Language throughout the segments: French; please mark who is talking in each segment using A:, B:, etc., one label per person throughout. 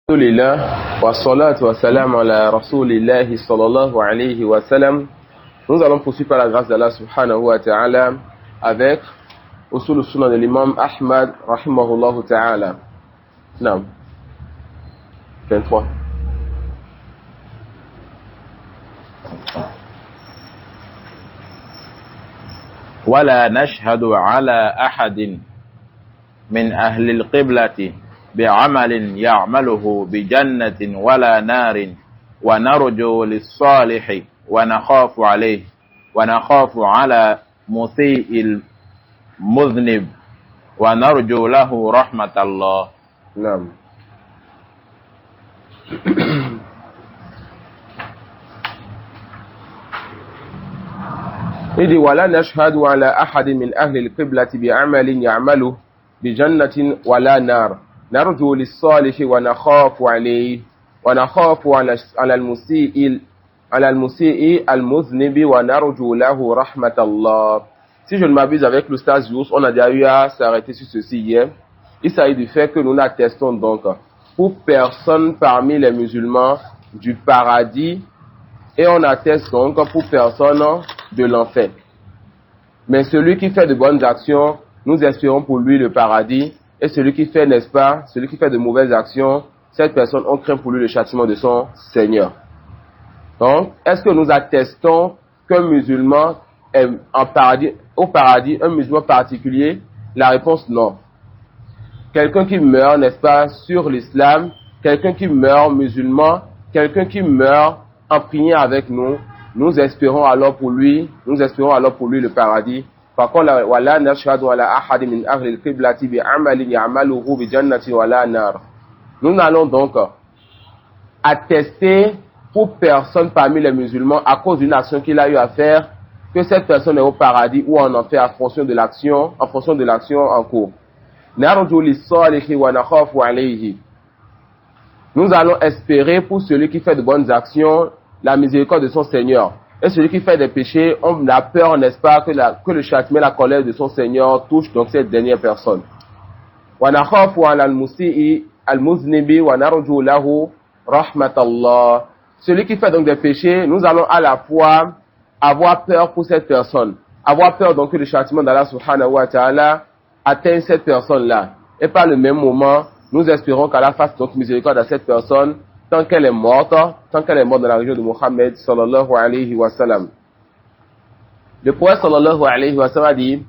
A: Alhamdulillah, wa salatu wa salam ala rasulillahi sallallahu alayhi wa sallam. Nous allons poursuivre par la grâce d'Allah subhanahu wa ta'ala avec Usul Sunnah de l'imam Ahmad rahimahullahu ta'ala. Naam. 23.
B: ولا نشهد على أحد من أهل القبلة بعمل يعمله بجنة ولا نار ونرجو للصالح ونخاف عليه ونخاف على مسيء المذنب ونرجو له رحمة الله.
A: نعم. إذ ولا نشهد على أحد من أهل القبلة بعمل يعمله بجنة ولا نار نرجو للصالح ونخاف عليه ونخاف على المسيء المذنب ونرجو له رحمة الله. Si je ne m'abuse, avec l'Oustaz Yous, on a déjà eu à s'arrêter sur ceci hier. Il s'agit du fait que nous n'attestons donc pour personne parmi les musulmans du paradis et on atteste donc pour personne de l'enfer. Mais celui qui fait de bonnes actions, nous espérons pour lui le paradis. Et celui qui fait, n'est-ce pas, celui qui fait de mauvaises actions, cette personne, on craint pour lui le châtiment de son Seigneur. Donc, est-ce que nous attestons qu'un musulman est au paradis, un musulman particulier? La réponse, non. Quelqu'un qui meurt, n'est-ce pas, sur l'islam, quelqu'un qui meurt musulman, quelqu'un qui meurt en priant avec nous, nous espérons alors pour lui le paradis. Par contre, wala nashhadu ala ahad min ahli al-qiblati bi amalin ya'maluhu bi jannati wala nar. Nous n'allons donc attester pour personne parmi les musulmans à cause d'une action qu'il a eu à faire que cette personne est au paradis ou en enfer en fonction de l'action en cours. Narju lis-salihi wa nakhafu alayhi. Nous allons espérer pour celui qui fait de bonnes actions la miséricorde de son Seigneur. Et celui qui fait des péchés, on a peur, n'est-ce pas, que le châtiment, la colère de son Seigneur touche donc cette dernière personne. Wa nakhafu ala al-musii al-muznibi wa narju lahu rahmatallah. Celui qui fait donc des péchés, nous allons à la fois avoir peur pour cette personne. Avoir peur donc que le châtiment d'Allah subhanahu wa ta'ala atteigne cette personne-là. Et par le même moment, nous espérons qu'Allah fasse donc miséricorde à cette personne tant qu'elle est morte dans la région de Mohammed sallallahu alayhi wa sallam. Le prophète sallallahu alayhi wa sallam a dit: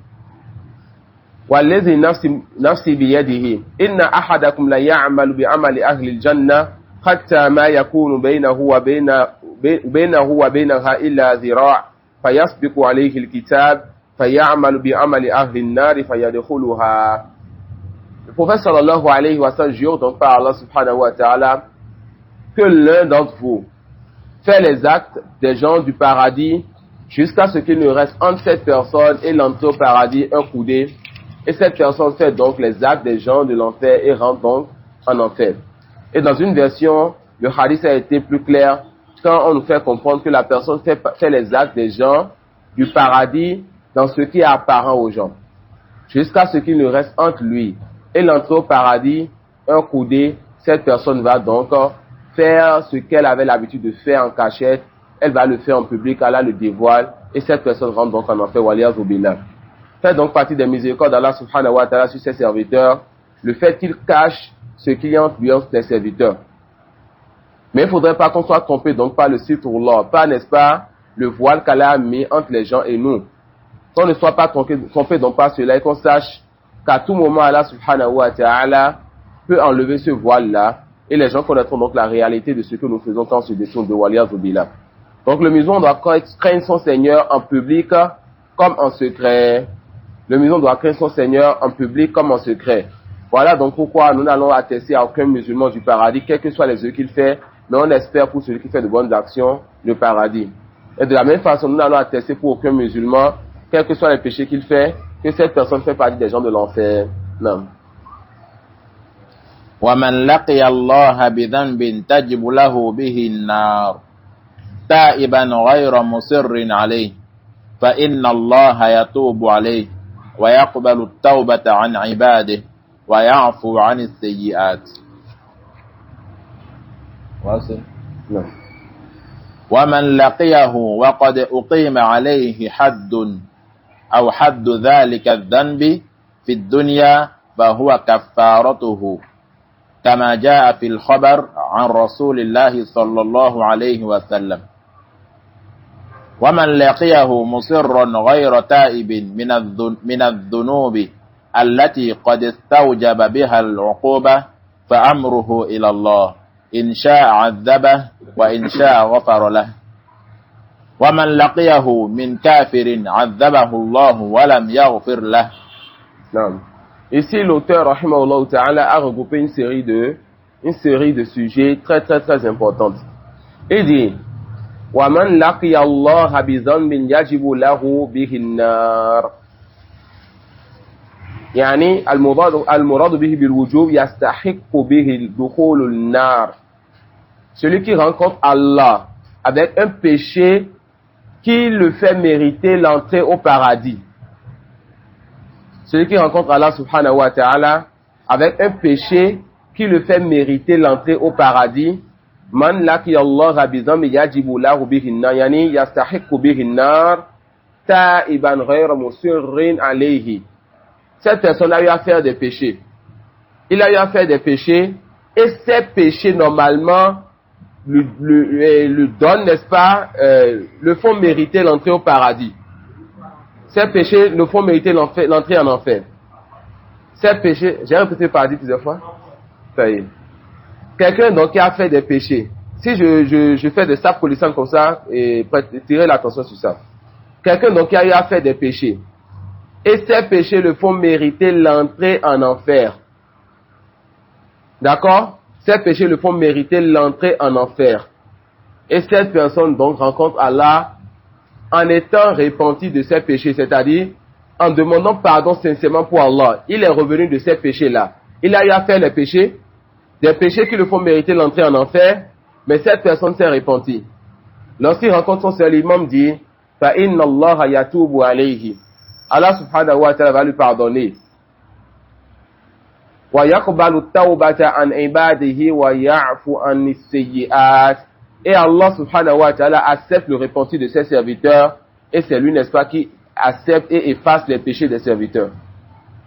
A: Wallazi nafsi biyadihi inna ahadakum la ya'malu bi amali ahli al-jannah hatta ma yakunu baynahu wa baynaha illa dhira' fayasbiqu alayhi al-kitab fayamalu bi amali ahli an-nar fayadkhuluha. Le prophète sallallahu alayhi wa sallam jure donc par Allah subhanahu wa ta'ala que l'un d'entre vous fait les actes des gens du paradis jusqu'à ce qu'il ne reste entre cette personne et l'entrée au paradis un coudé. Et cette personne fait donc les actes des gens de l'enfer et rentre donc en enfer. Et dans une version, le hadith a été plus clair quand on nous fait comprendre que la personne fait les actes des gens du paradis dans ce qui est apparent aux gens, jusqu'à ce qu'il ne reste entre lui et l'entrée au paradis un coudé. Cette personne va donc faire ce qu'elle avait l'habitude de faire en cachette, elle va le faire en public, Allah le dévoile, et cette personne rentre donc en enfer. Waliyazu billah. Fait donc partie des miséricordes d'Allah subhanahu wa ta'ala sur ses serviteurs, le fait qu'il cache ce qu'il y a entre lui et ses serviteurs. Mais il ne faudrait pas qu'on soit trompé donc par le sitrullah, pas, n'est-ce pas, le voile qu'Allah a mis entre les gens et nous. Qu'on ne soit pas trompé donc par cela et qu'on sache qu'à tout moment Allah subhanahu wa ta'ala peut enlever ce voile-là et les gens connaîtront donc la réalité de ce que nous faisons quand on se détourne de waliyazu billah. Donc le musulman doit craindre son Seigneur en public comme en secret. Le musulman doit craindre son Seigneur en public comme en secret. Voilà donc pourquoi nous n'allons attester à aucun musulman du paradis, quels que soient les œuvres qu'il fait, mais on espère pour celui qui fait de bonnes actions le paradis. Et de la même façon, nous n'allons attester pour aucun musulman, quels que soient les péchés qu'il fait, que cette personne fait partie des gens de l'enfer. Non.
B: ومن لقي الله بذنب تجب له به النار تائبا غير مصر عليه فإن الله يتوب عليه ويقبل التوبة عن عباده ويعفو عن السيئات. واصل.
A: نعم.
B: ومن لقيه وقد أقيم عليه حد أو حد ذلك الذنب في الدنيا فهو كفارته كما جاء في الخبر عن رسول الله صلى الله عليه وسلم. ومن لقيه مصرا غير تائب من الذنوب التي قد استوجب بها العقوبة فأمره إلى الله إن شاء عذبه وإن شاء غفر له. ومن لقيه من كافر عذبه الله ولم يغفر له.
A: Non. Ici, l'auteur, rahimahullah ta'ala, a regroupé une série de sujets très très très importants. Il dit, وَمَنْ لَقِيَ اللَّهَ بِذَنْبٍ يَجِبُ لَهُ بِهِ النَّارِ. يعني المراد به بالوجوب يستحق به دخول النار. Celui qui rencontre Allah avec un péché qui le fait mériter l'entrée au paradis. Celui qui rencontre Allah subhanahu wa ta'ala avec un péché qui le fait mériter l'entrée au paradis. Man laki Allah bi dhanbi yajibu lahu bihi an-nar, yani yastahiqu bihi an-nar ta'iban ghayra musirrin alayhi. Cette personne a eu à faire des péchés. Il a eu à faire des péchés et ces péchés normalement le donnent, n'est-ce pas, le font mériter l'entrée au paradis. Ces péchés le font mériter l'entrée en enfer. Ces péchés, j'ai répété paradis plusieurs fois. Ça y est. Quelqu'un donc qui a fait des péchés. Si je fais des sables collissants comme ça, et tirez l'attention sur ça. Quelqu'un donc qui a eu à faire des péchés. Et ces péchés le font mériter l'entrée en enfer. D'accord? Ces péchés le font mériter l'entrée en enfer. Et cette personne donc rencontre Allah en étant repenti de ses péchés, c'est-à-dire en demandant pardon sincèrement pour Allah. Il est revenu de ces péchés-là. Il a eu à faire les péchés, des péchés qui le font mériter l'entrée en enfer, mais cette personne s'est repentie. Lorsqu'il rencontre son seul imam, dit fa inna Allah yatubu alayhi. Allah subhanahu wa ta'ala va lui pardonner. Wa yaqbalu tawbata an ibadihi wa ya'fu an as-sayyi'at. Et Allah subhanahu wa ta'ala accepte le repenti de ses serviteurs, et c'est lui, n'est-ce pas, qui accepte et efface les péchés des serviteurs.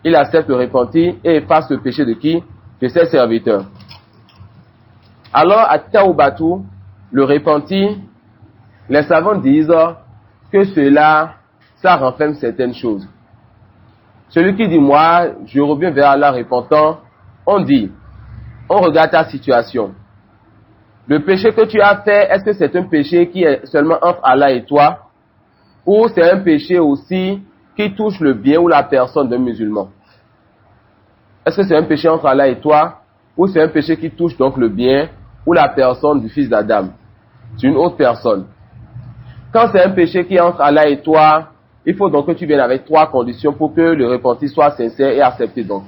A: Il accepte le repenti et efface le péché de qui? De ses serviteurs. Alors, at-tawbatu, le repenti, les savants disent que cela, ça renferme certaines choses. Celui qui dit, moi, je reviens vers Allah repentant, on regarde ta situation. Le péché que tu as fait, est-ce que c'est un péché qui est seulement entre Allah et toi? Ou c'est un péché aussi qui touche le bien ou la personne d'un musulman? Est-ce que c'est un péché entre Allah et toi? Ou c'est un péché qui touche donc le bien ou la personne du fils d'Adam? C'est une autre personne. Quand c'est un péché qui est entre Allah et toi, il faut donc que tu viennes avec 3 conditions pour que le repenti soit sincère et accepté donc.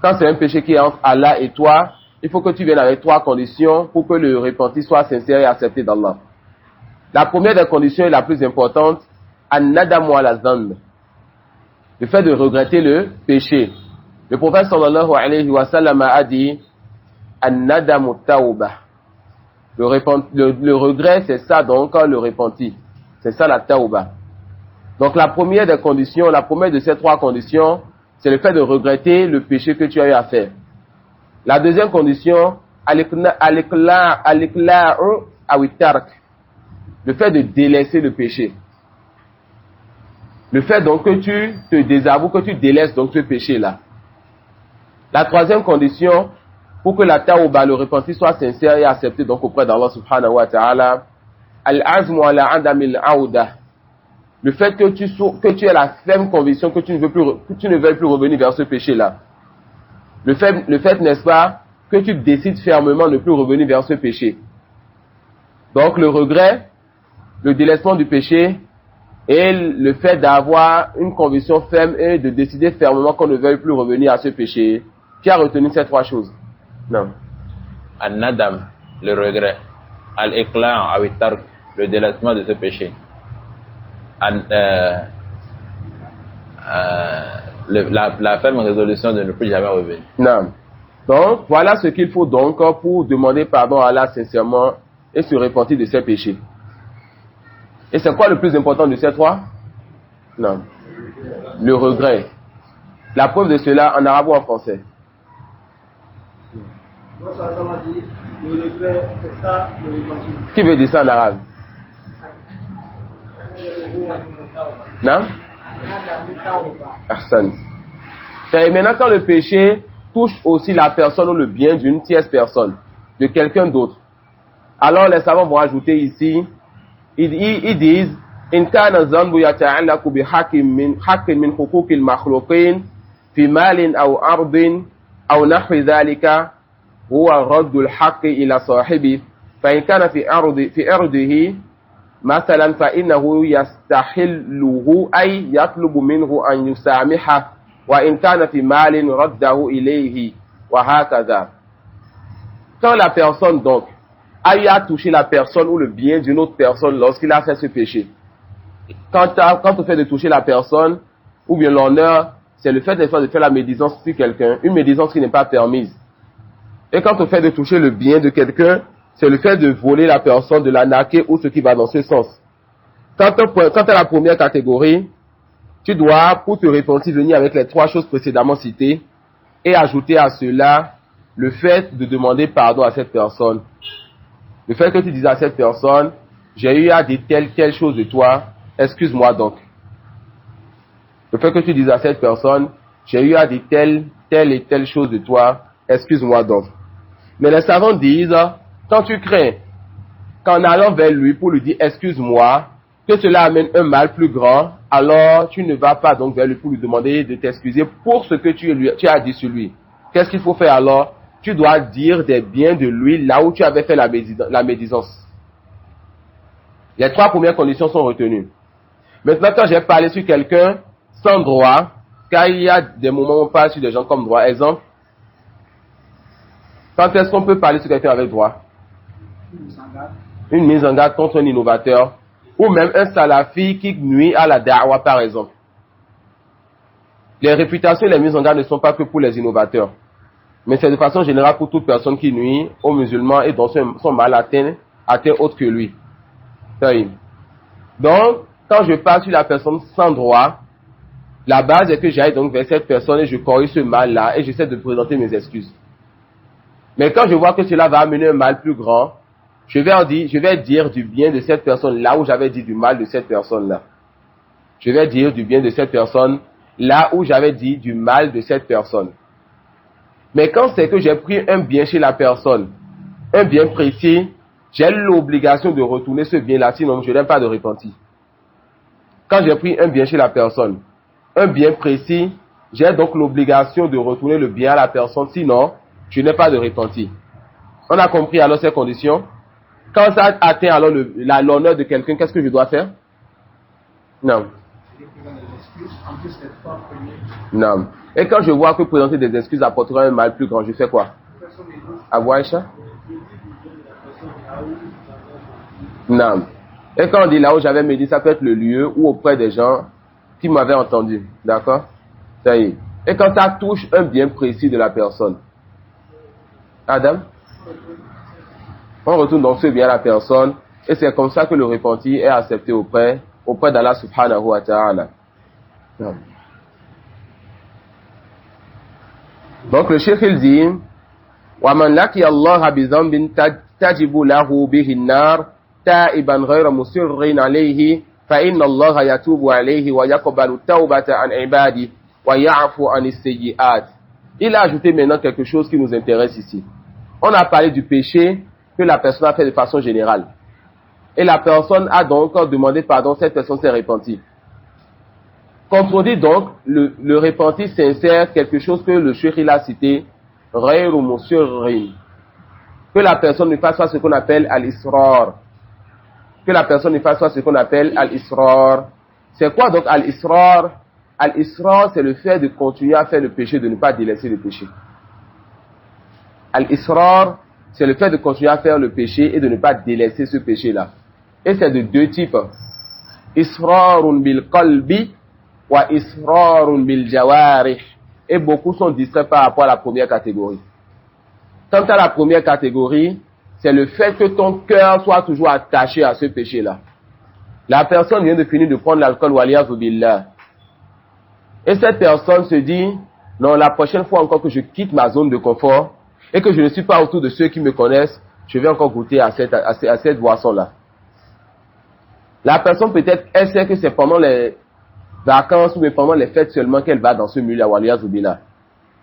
A: Quand c'est un péché qui est entre Allah et toi, il faut que tu viennes avec 3 conditions pour que le repenti soit sincère et accepté d'Allah. La première des conditions est la plus importante, an-nadamu ala dhanb. Le fait de regretter le péché. Le prophète sallallahu alayhi wa sallam a dit, an-nadamu tawbah. Le regret, c'est ça donc le repenti. C'est ça la tawbah. Donc la première des conditions, la première de ces 3 conditions, c'est le fait de regretter le péché que tu as eu à faire. La deuxième condition, al-iqla'u aw-tark. Le fait de délaisser le péché. Le fait donc que tu te désavoues, que tu délaisses donc ce péché-là. La troisième condition, pour que la tawba, le repenti, soit sincère et accepté donc auprès d'Allah subhanahu wa ta'ala, al-azmu ala adamil aouda. Le fait que tu aies la ferme conviction que tu ne veux plus revenir vers ce péché-là. Le fait, n'est-ce pas, que tu décides fermement de ne plus revenir vers ce péché. Donc le regret, le délaissement du péché et le fait d'avoir une conviction ferme et de décider fermement qu'on ne veuille plus revenir à ce péché. Qui a retenu ces 3 choses? Non.
B: An-nadam, le regret. Al-iqla' aw at-tark, le délaissement de ce péché. La ferme résolution de ne plus jamais revenir.
A: Non. Donc, voilà ce qu'il faut donc pour demander pardon à Allah sincèrement et se repentir de ses péchés. Et c'est quoi le plus important de ces trois? Non. Le regret. La preuve de cela en arabe ou en français? Qui veut dire ça en arabe? Non? Personne. Et maintenant, quand le péché touche aussi la personne ou le bien d'une tierce personne, de quelqu'un d'autre, alors les savants vont ajouter ici, ils disent, إن كان الذنب يتعلق بحق من حقوق المخلوقين في مال أو أرض أو نحو ذلك هو رد الحق إلى صاحبه فإن كان في أرضه مثلا فإنه يستحله أي يطلب منه أن يسامحه وإن كان في مال رده إليه وهكذا. Quand la personne donc a eu à toucher la personne ou le bien d'une autre personne lorsqu'il a fait ce péché, quand on fait de toucher la personne ou bien l'honneur, c'est le fait de faire la médisance sur quelqu'un, une médisance qui n'est pas permise. Et quand on fait de toucher le bien de quelqu'un, c'est le fait de voler la personne, de la narquer ou ce qui va dans ce sens. Quant à la première catégorie, tu dois, pour te repentir, venir avec les trois choses précédemment citées et ajouter à cela le fait de demander pardon à cette personne. Le fait que tu dises à cette personne, j'ai eu à dire telle chose de toi, excuse-moi donc. Le fait que tu dises à cette personne, j'ai eu à dire telle et telle chose de toi, excuse-moi donc. Mais les savants disent, quand tu crains qu'en allant vers lui pour lui dire excuse-moi, que cela amène un mal plus grand, alors tu ne vas pas donc vers lui pour lui demander de t'excuser pour ce que tu as dit sur lui. Qu'est-ce qu'il faut faire alors? Tu dois dire des biens de lui là où tu avais fait la médisance. Les trois premières conditions sont retenues. Maintenant, quand j'ai parlé sur quelqu'un sans droit, car il y a des moments où on parle sur des gens comme droit. Exemple, quand est-ce qu'on peut parler sur quelqu'un avec droit? Une mise en garde contre un innovateur, ou même un salafi qui nuit à la da'wa par exemple. Les réputations et les mises en garde ne sont pas que pour les innovateurs, mais c'est de façon générale pour toute personne qui nuit aux musulmans et dont son mal atteint autre que lui. Donc, quand je parle sur la personne sans droit, la base est que j'aille donc vers cette personne et je corrige ce mal-là et j'essaie de présenter mes excuses. Mais quand je vois que cela va amener un mal plus grand, je vais dire du bien de cette personne là où j'avais dit du mal de cette personne-là. Je vais dire du bien de cette personne là où j'avais dit du mal de cette personne. Mais quand c'est que j'ai pris un bien chez la personne, un bien précis, j'ai l'obligation de retourner ce bien-là, sinon je n'ai pas de repentir. Quand j'ai pris un bien chez la personne, un bien précis, j'ai donc l'obligation de retourner le bien à la personne, sinon je n'ai pas de repentir. On a compris alors ces conditions? Quand ça atteint alors l'honneur de quelqu'un, qu'est-ce que je dois faire? Non. Non. Et quand je vois que présenter des excuses apportera un mal plus grand, je fais quoi? Avoir Aïcha? Non. Et quand on dit là où j'avais médit, ça peut être le lieu ou auprès des gens qui m'avaient entendu. D'accord? Ça y est. Et quand ça touche un bien précis de la personne. Adam? On retourne donc ce bien à la personne et c'est comme ça que le repenti est accepté auprès d'Allah subhanahu wa ta'ala. Donc le cheikh il dit وَمَنْ لَقِيَ اللَّهَ بِذَنْبٍ تَجِبُ لَهُ بِهِ النَّارِ تَائِبًا غَيْرَ مُصِرٍّ عَلَيْهِ فَإِنَّ اللَّهَ يَتُوبُ عَلَيْهِ وَيَقْبَلُ التَّوْبَةَ عَنْ عِبَادِهِ وَيَعْفُو عَنِ السَّيِّئَاتِ. Il a ajouté maintenant quelque chose qui nous intéresse ici. On a parlé du péché que la personne a fait de façon générale. Et la personne a donc demandé pardon, cette personne s'est repentie. Quand on dit donc le repenti sincère, quelque chose que le cheikh il a cité, ghayru musirrin, que la personne ne fasse pas ce qu'on appelle al-israr. Que la personne ne fasse pas ce qu'on appelle al-israr. C'est quoi donc al-israr? Al-israr, c'est le fait de continuer à faire le péché, de ne pas délaisser le péché. Al-israr, c'est le fait de continuer à faire le péché et de ne pas délaisser ce péché-là. Et c'est de deux types. Israrun bil qalbi wa israrun bil jawarih. Et beaucoup sont distraits par rapport à la première catégorie. Quant à la première catégorie, c'est le fait que ton cœur soit toujours attaché à ce péché-là. La personne vient de finir de prendre l'alcool, waliyahu billah. Et cette personne se dit, non, la prochaine fois encore que je quitte ma zone de confort et que je ne suis pas autour de ceux qui me connaissent, je vais encore goûter à cette boisson-là. La personne peut-être, elle sait que c'est pendant les vacances ou pendant les fêtes seulement qu'elle va dans ce milieu, waliyahu billah.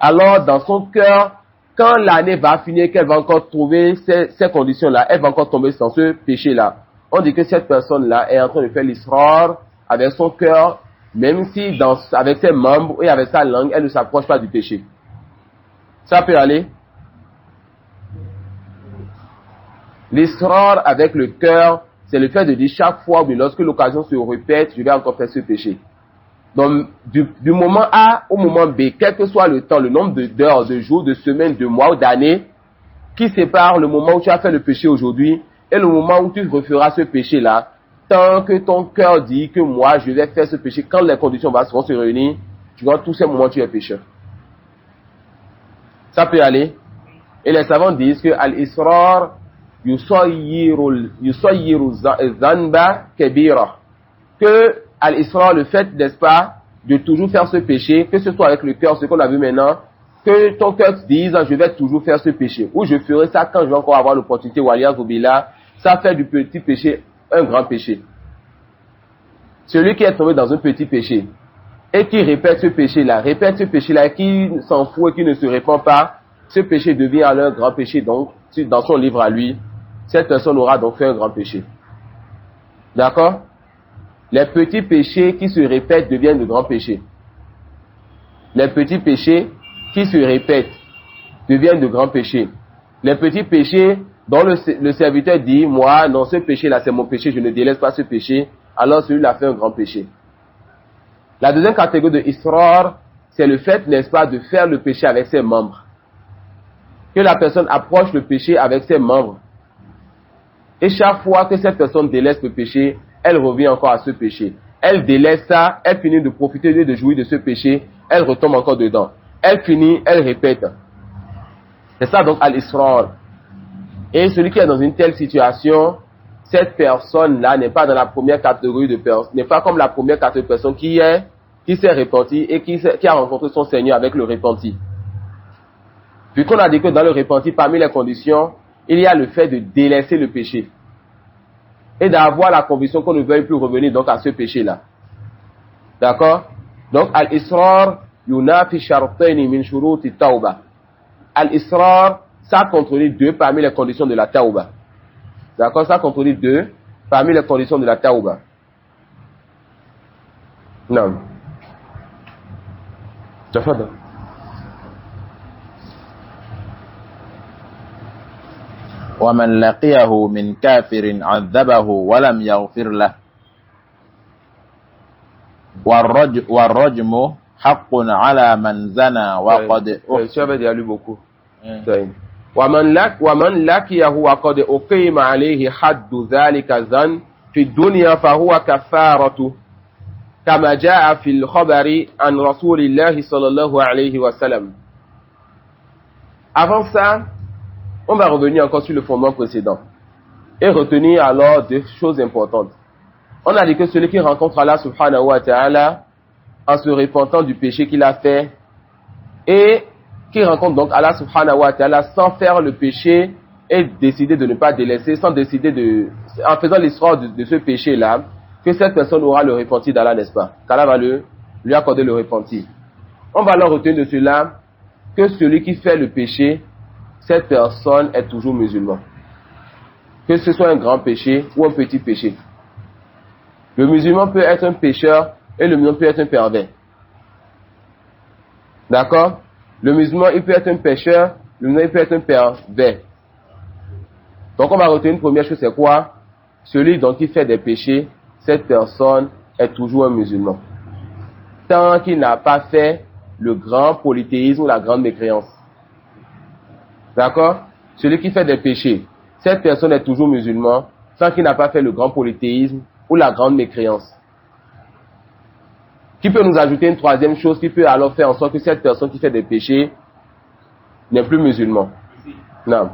A: Alors, dans son cœur, quand l'année va finir, qu'elle va encore trouver ces conditions-là, elle va encore tomber dans ce péché-là. On dit que cette personne-là est en train de faire l'israr avec son cœur, même si avec ses membres et avec sa langue, elle ne s'approche pas du péché. Ça peut aller. L'israr avec le cœur, c'est le fait de dire chaque fois, mais lorsque l'occasion se répète, je vais encore faire ce péché. Donc, du moment A au moment B, quel que soit le temps, le nombre d'heures, de jours, de semaines, de mois ou d'années, qui sépare le moment où tu as fait le péché aujourd'hui et le moment où tu referas ce péché-là, tant que ton cœur dit que moi, je vais faire ce péché, quand les conditions vont se réunir, tu vois, tous ces moments, tu es pécheur. Ça peut aller. Et les savants disent que al-israr yusayyiru zanba kabira. Que al-israr, le fait, n'est-ce pas, de toujours faire ce péché, que ce soit avec le cœur, ce qu'on a vu maintenant, que ton cœur te dise, je vais toujours faire ce péché, ou je ferai ça quand je vais encore avoir l'opportunité, waliyahu billah, ça fait du petit péché un grand péché. Celui qui est tombé dans un petit péché, et qui répète ce péché-là, et qui s'en fout et qui ne se répand pas, ce péché devient alors un grand péché, donc, dans son livre à lui, cette personne aura donc fait un grand péché. D'accord? Les petits péchés qui se répètent deviennent de grands péchés. Les petits péchés qui se répètent deviennent de grands péchés. Les petits péchés dont le serviteur dit, moi, non, ce péché-là, c'est mon péché, je ne délaisse pas ce péché, alors celui-là fait un grand péché. La deuxième catégorie de israr, c'est le fait, n'est-ce pas, de faire le péché avec ses membres. Que la personne approche le péché avec ses membres. Et chaque fois que cette personne délaisse le péché, elle revient encore à ce péché. Elle délaisse ça, elle finit de profiter de jouir de ce péché, elle retombe encore dedans. Elle finit, elle répète. C'est ça donc al-israr. Et celui qui est dans une telle situation, cette personne-là n'est pas dans la première catégorie de personnes, n'est pas comme la première catégorie de personnes qui s'est repentie et qui a rencontré son Seigneur avec le repenti. Vu qu'on a dit que dans le repenti, parmi les conditions, il y a le fait de délaisser le péché. Et d'avoir la conviction qu'on ne veuille plus revenir donc à ce péché-là. D'accord? Donc, al-israr yunafi shartayni min shuruti tawba. Al-israr, ça contredit deux parmi les conditions de la tawba. D'accord? Ça contredit deux parmi les conditions de la tawba. Non. Tafadhal.
B: ومن لقيه من كافر عذبه ولم يغفر له والرجم حق على من زنى وقد
A: tu avais déjà lu beaucoup. ومن لقيه وقد أقيم عليه حد ذلك الزن في الدنيا فهو كفارة كما جاء في الخبر عن رسول الله صلى الله عليه وسلم. Avant ça, on va revenir encore sur le fondement précédent et retenir alors deux choses importantes. On a dit que celui qui rencontre Allah subhanahu wa ta'ala en se repentant du péché qu'il a fait et qui rencontre donc Allah subhanahu wa ta'ala sans faire le péché et décider de ne pas délaisser, sans décider en faisant l'histoire de ce péché-là, que cette personne aura le repenti d'Allah, n'est-ce pas? Qu'Allah va lui accorder le repenti. On va alors retenir de cela que celui qui fait le péché, cette personne est toujours musulman. Que ce soit un grand péché ou un petit péché. Le musulman peut être un pécheur et le musulman peut être un pervers. D'accord? Le musulman, il peut être un pécheur, le musulman, il peut être un pervers. Donc on va retenir une première chose, c'est quoi? Celui donc qui fait des péchés, cette personne est toujours un musulman. Tant qu'il n'a pas fait le grand polythéisme ou la grande mécréance. D'accord? Celui qui fait des péchés, cette personne est toujours musulman, tant qu'il n'a pas fait le grand polythéisme ou la grande mécréance. Qui peut nous ajouter une troisième chose qui peut alors faire en sorte que cette personne qui fait des péchés n'est plus musulman? Non.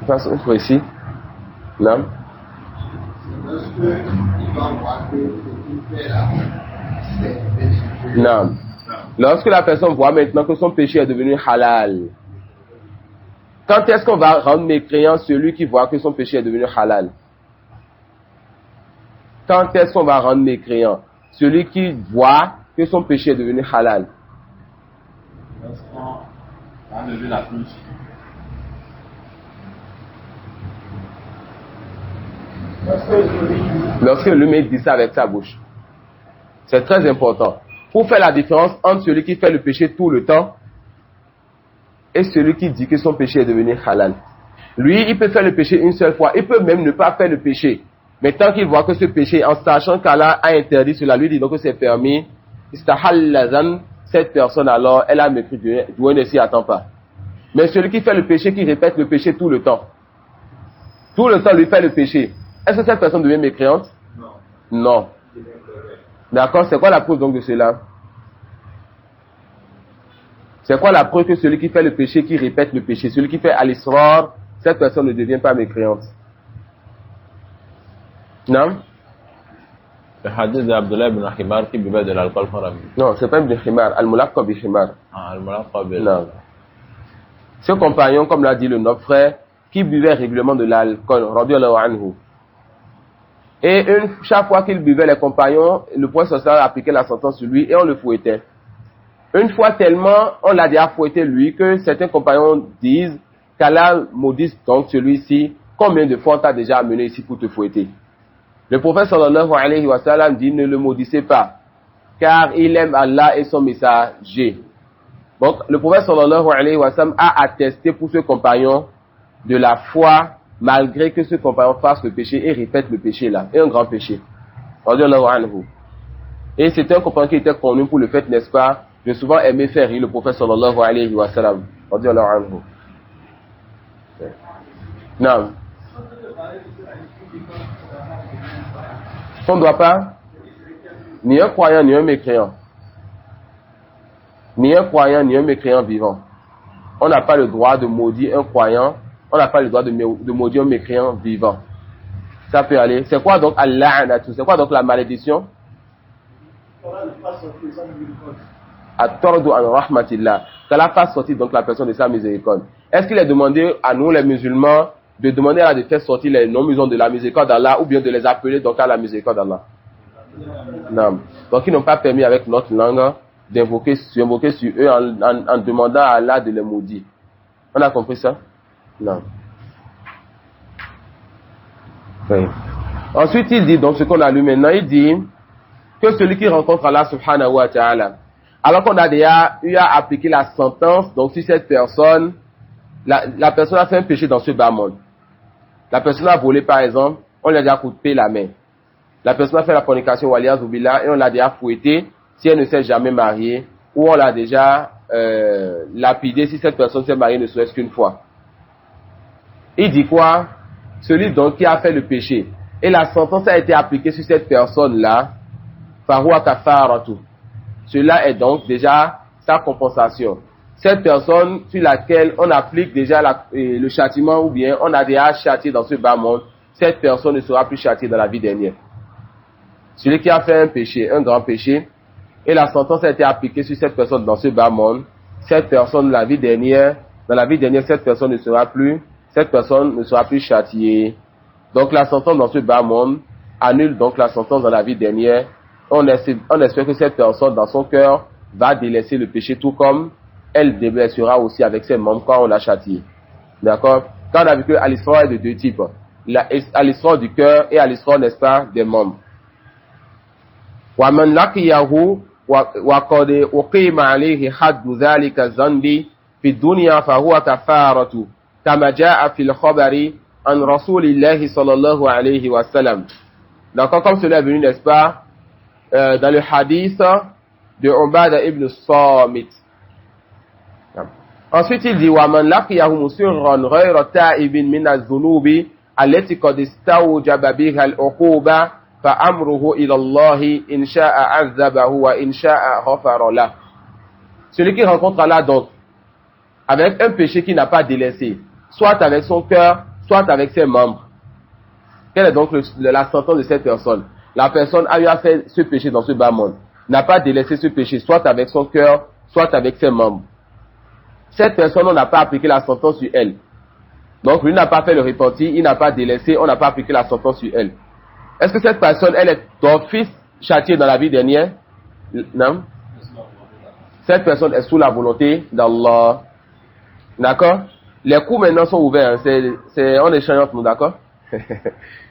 A: Façon précis. Non. Non. Lorsque la personne voit maintenant que son péché est devenu halal, quand est-ce qu'on va rendre mécréant celui qui voit que son péché est devenu halal? Quand est-ce qu'on va rendre mécréant celui qui voit que son péché est devenu halal?
B: Lorsqu'on va lever la bouche.
A: Lorsque l'humain dit ça avec sa bouche. C'est très important. Pour faire la différence entre celui qui fait le péché tout le temps et celui qui dit que son péché est devenu halal. Lui, il peut faire le péché une seule fois. Il peut même ne pas faire le péché. Mais tant qu'il voit que ce péché, en sachant qu'Allah a interdit cela, lui dit donc que c'est permis, cette personne alors, elle a mépris Dieu ne s'y attend pas. Mais celui qui fait le péché, qui répète le péché tout le temps lui fait le péché. Est-ce que cette personne devient mécréante? Non. D'accord, c'est quoi la preuve donc de cela? C'est quoi la preuve que celui qui fait le péché, qui répète le péché, celui qui fait al-israr, cette personne ne devient pas mécréante? Non?
B: Le hadith d'Abdullah ibn Himar qui buvait de l'alcool haram.
A: Non, c'est pas ibn Himar, al-mulaqqa bi Himar.
B: Ah, al-mulaqqa bi.
A: Non. Ce compagnon, comme l'a dit le noble frère, qui buvait régulièrement de l'alcool, radiyallahu anhu. Et chaque fois qu'il buvait, les compagnons, le prophète social appliquait la sentence sur lui et on le fouettait. Une fois tellement, on l'a déjà fouetté lui que certains compagnons disent qu'Allah maudisse donc celui-ci, combien de fois on t'a déjà amené ici pour te fouetter? Le prophète sallallahu alayhi wa sallam dit ne le maudissez pas, car il aime Allah et son messager. Donc le prophète sallallahu alayhi wa sallam a attesté pour ce compagnon de la foi, malgré que ce compagnon fasse le péché et répète le péché là, et un grand péché. Et c'était un compagnon qui était connu pour le fait, n'est-ce pas, de souvent aimer faire rire le prophète sallallahu alayhi wa sallam. Non. On ne doit pas, ni un croyant, ni un mécréant. Ni un croyant, ni un mécréant vivant. On n'a pas le droit de maudire un croyant, on n'a pas le droit de maudire un mécréant vivant. Ça peut aller. C'est quoi donc al-la'natu? C'est quoi donc la malédiction? At-tardu an rahmatillah. Qu'Allah fasse sortir donc la personne de sa miséricorde. Est-ce qu'il est demandé à nous les musulmans de demander à Allah de faire sortir les non-musulmans de la miséricorde d'Allah ou bien de les appeler donc à la miséricorde d'Allah? Non. Donc ils n'ont pas permis avec notre langue d'invoquer sur eux en demandant à Allah de les maudire. On a compris ça? Non. Oui. Ensuite il dit, donc ce qu'on a lu maintenant, il dit que celui qui rencontre Allah subhanahu wa ta'ala, alors qu'on a déjà eu à appliquer la sentence, donc si cette personne, la personne a fait un péché dans ce bas monde. La personne a volé par exemple, on lui a déjà coupé la main. La personne a fait la fornication waliya zubila et on l'a déjà fouetté si elle ne s'est jamais mariée, ou on l'a déjà lapidé si cette personne s'est mariée ne serait-ce qu'une fois. Il dit quoi? Celui donc qui a fait le péché et la sentence a été appliquée sur cette personne-là, fahuwa kafaratu. Cela est donc déjà sa compensation. Cette personne sur laquelle on applique déjà le châtiment ou bien on a déjà châtié dans ce bas monde, cette personne ne sera plus châtiée dans la vie dernière. Celui qui a fait un péché, un grand péché, et la sentence a été appliquée sur cette personne dans ce bas monde, cette personne dans la vie dernière, cette personne ne sera plus châtiée. Donc la sentence dans ce bas monde annule donc la sentence dans la vie dernière. On espère que cette personne dans son cœur va délaisser le péché tout comme elle délaissera aussi avec ses membres quand on l'a châtié. D'accord? Quand on a vu que al-isra est de deux types. Al-isra du cœur et al-isra, n'est-ce pas, des membres. وَمَنْ لَقِيَهُ وَقَدْ أُقِيمَ عَلَيْهِ حَدُّ ذَلِكَ الذَّنْبِ فِي الدُّنْيَا فَهُوَ كَفَّارَةٌ كما جاء في الخبر عن رسول الله صلى الله عليه وسلم. Donc comme cela est venu, n'est-ce pas, dans le hadith de Ubada ibn Samit. Ensuite il dit وَمَنْ لَقِيَهُ مُسِرًّا غَيْرَ تَائِبٍ مِنَ الذُّنُوبِ التي قد استوجب بها العقوبة فأمره إلى الله إن شاء عذبه وإن شاء غفر له. Celui qui rencontre Allah donc, avec un péché qu'il n'a pas délaissé, soit avec son cœur, soit avec ses membres. Quelle est donc la sentence de cette personne? La personne a eu à faire ce péché dans ce bas monde, n'a pas délaissé ce péché, soit avec son cœur, soit avec ses membres. Cette personne, on n'a pas appliqué la sentence sur elle. Donc, lui n'a pas fait le repentir, il n'a pas délaissé, on n'a pas appliqué la sentence sur elle. Est-ce que cette personne, elle est d'office châtiée dans la vie dernière? Non. Cette personne est sous la volonté d'Allah. D'accord? Les coups maintenant sont ouverts. On échange entre nous, d'accord?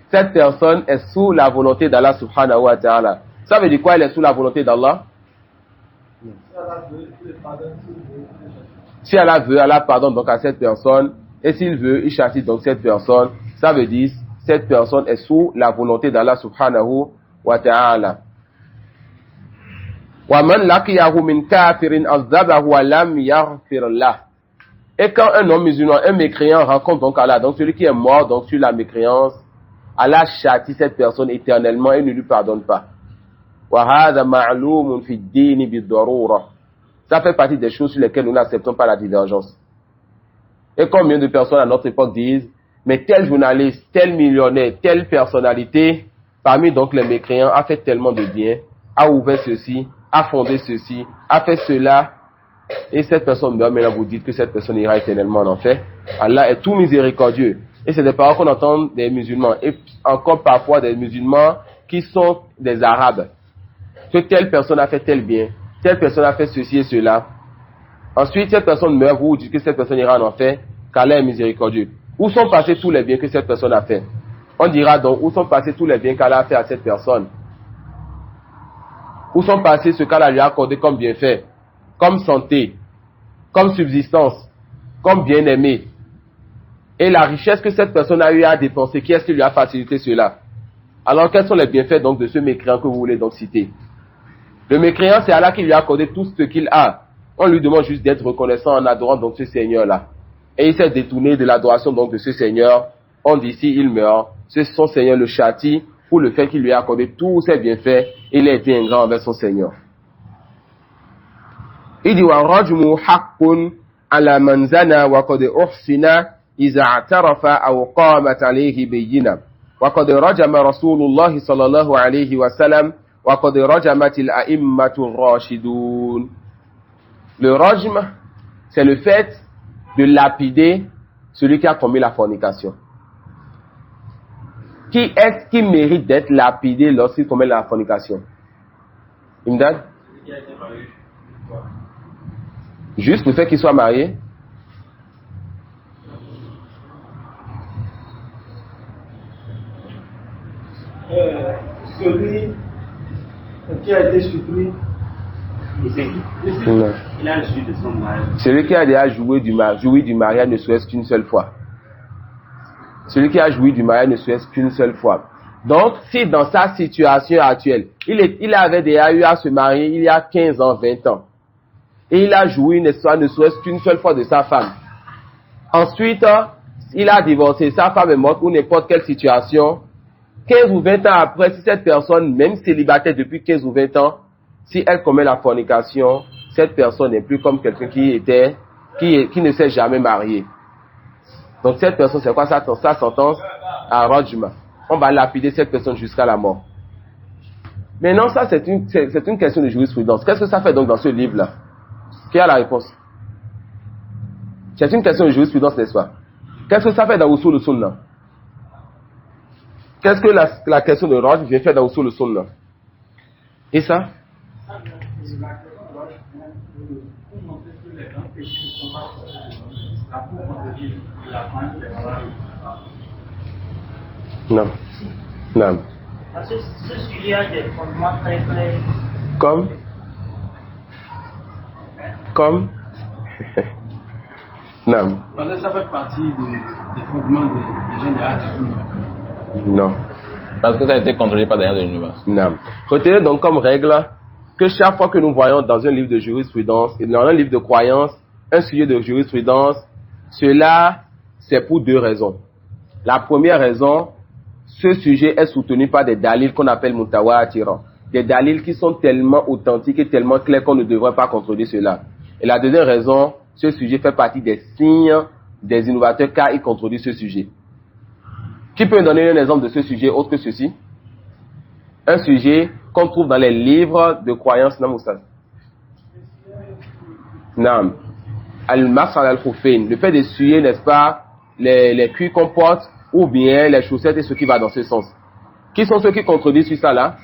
A: Cette personne est sous la volonté d'Allah subhanahu wa ta'ala. Ça veut dire quoi, elle est sous la volonté d'Allah? Si Allah veut, Allah pardonne donc à cette personne. Et s'il veut, il châtie donc cette personne. Ça veut dire, cette personne est sous la volonté d'Allah subhanahu wa ta'ala. وَمَنْ لَقِيَهُ مِنْ كَافِرٍ أَذَّبَهُ وَلَمْ يَغْفِرْ لَهُ. Et quand un homme musulman, un mécréant rencontre donc Allah, donc celui qui est mort donc sur la mécréance, Allah châtie cette personne éternellement et ne lui pardonne pas. وَهَذَا مَعْلُومٌ فِي الدِّينِ بِالضَّرُورَةِ. Ça fait partie des choses sur lesquelles nous n'acceptons pas la divergence. Et combien de personnes à notre époque disent, mais tel journaliste, tel millionnaire, telle personnalité, parmi donc les mécréants, a fait tellement de bien, a ouvert ceci, a fondé ceci, a fait cela, et cette personne meurt, maintenant vous dites que cette personne ira éternellement en enfer. Allah est tout miséricordieux. Et c'est des paroles qu'on entend des musulmans, et encore parfois des musulmans qui sont des arabes. Que telle personne a fait tel bien, telle personne a fait ceci et cela. Ensuite, cette personne meurt, vous dites que cette personne ira en enfer, qu'Allah est miséricordieux. Où sont passés tous les biens que cette personne a fait? On dira donc, où sont passés tous les biens qu'Allah a fait à cette personne? Où sont passés ce qu'Allah lui a accordé comme bienfait, comme santé, comme subsistance, comme bien-aimé? Et la richesse que cette personne a eu à dépenser, qui est-ce qui lui a facilité cela? Alors, quels sont les bienfaits donc de ce mécréant que vous voulez donc citer? Le mécréant, c'est Allah qui lui a accordé tout ce qu'il a. On lui demande juste d'être reconnaissant en adorant donc ce Seigneur-là. Et il s'est détourné de l'adoration donc de ce Seigneur. On dit si il meurt, c'est son Seigneur le châtie pour le fait qu'il lui a accordé tous ses bienfaits. Il a été ingrat envers son Seigneur. Il dit wa rajmu haqqun ala man zana wa qad uhsina iza i'tarafa aw qamat alayhi bayyina. Wa qad rajama Rasulullah sallallahu alayhi wa sallam wa qad rajamat al-a'immatu ar-rashidun. Le rajm, c'est le fait de lapider celui qui a commis la fornication. Qui est-ce qui mérite d'être lapidé lorsqu'il commet la fornication? Imdad? Juste le fait qu'il soit marié?
C: Celui qui a été surpris. Il a joui de son mariage.
A: Celui qui a déjà joui du mariage ne serait-ce qu'une seule fois. Celui qui a joui du mariage ne serait-ce qu'une seule fois. Donc, si dans sa situation actuelle, il avait déjà eu à se marier il y a 15 ans, 20 ans, et il a joui ne serait-ce qu'une seule fois de sa femme. Ensuite, il a divorcé, sa femme est morte ou n'importe quelle situation. 15 ou 20 ans après, si cette personne, même célibataire depuis 15 ou 20 ans, si elle commet la fornication, cette personne n'est plus comme quelqu'un qui ne s'est jamais marié. Donc cette personne, c'est quoi sa sentence? À Rajma. On va lapider cette personne jusqu'à la mort. Maintenant, ça c'est une question de jurisprudence. Qu'est-ce que ça fait donc dans ce livre-là? Qui a la réponse? C'est une question de jurisprudence, n'est-ce pas? Qu'est-ce que ça fait dans Usul al-Sunnah? Qu'est-ce que la question de Rajma vient faire dans Usul al-Sunnah? Et ça? Non. Non.
C: Parce que ce sujet a des fondements très clairs.
A: Comme Non.
C: Parce que ça fait partie des fondements des gens de la.
A: Non.
B: Parce que ça a été contrôlé par des gens de l'univers.
A: Non. Retenez donc comme règle que chaque fois que nous voyons dans un livre de jurisprudence, et dans un livre de croyance, un sujet de jurisprudence, cela, c'est pour deux raisons. La première raison, ce sujet est soutenu par des dalils qu'on appelle mutawatira. Des dalils qui sont tellement authentiques et tellement clairs qu'on ne devrait pas contredire cela. Et la deuxième raison, ce sujet fait partie des signes des innovateurs car il contredit ce sujet. Qui peut me donner un exemple de ce sujet autre que ceci? Un sujet qu'on trouve dans les livres de croyance, non, Moussa? Non. Al-Mas al-Khoufain, le fait d'essuyer, n'est-ce pas, les cuirs qu'on porte, ou bien les chaussettes et ce qui va dans ce sens. Qui sont ceux qui contredisent sur ça là?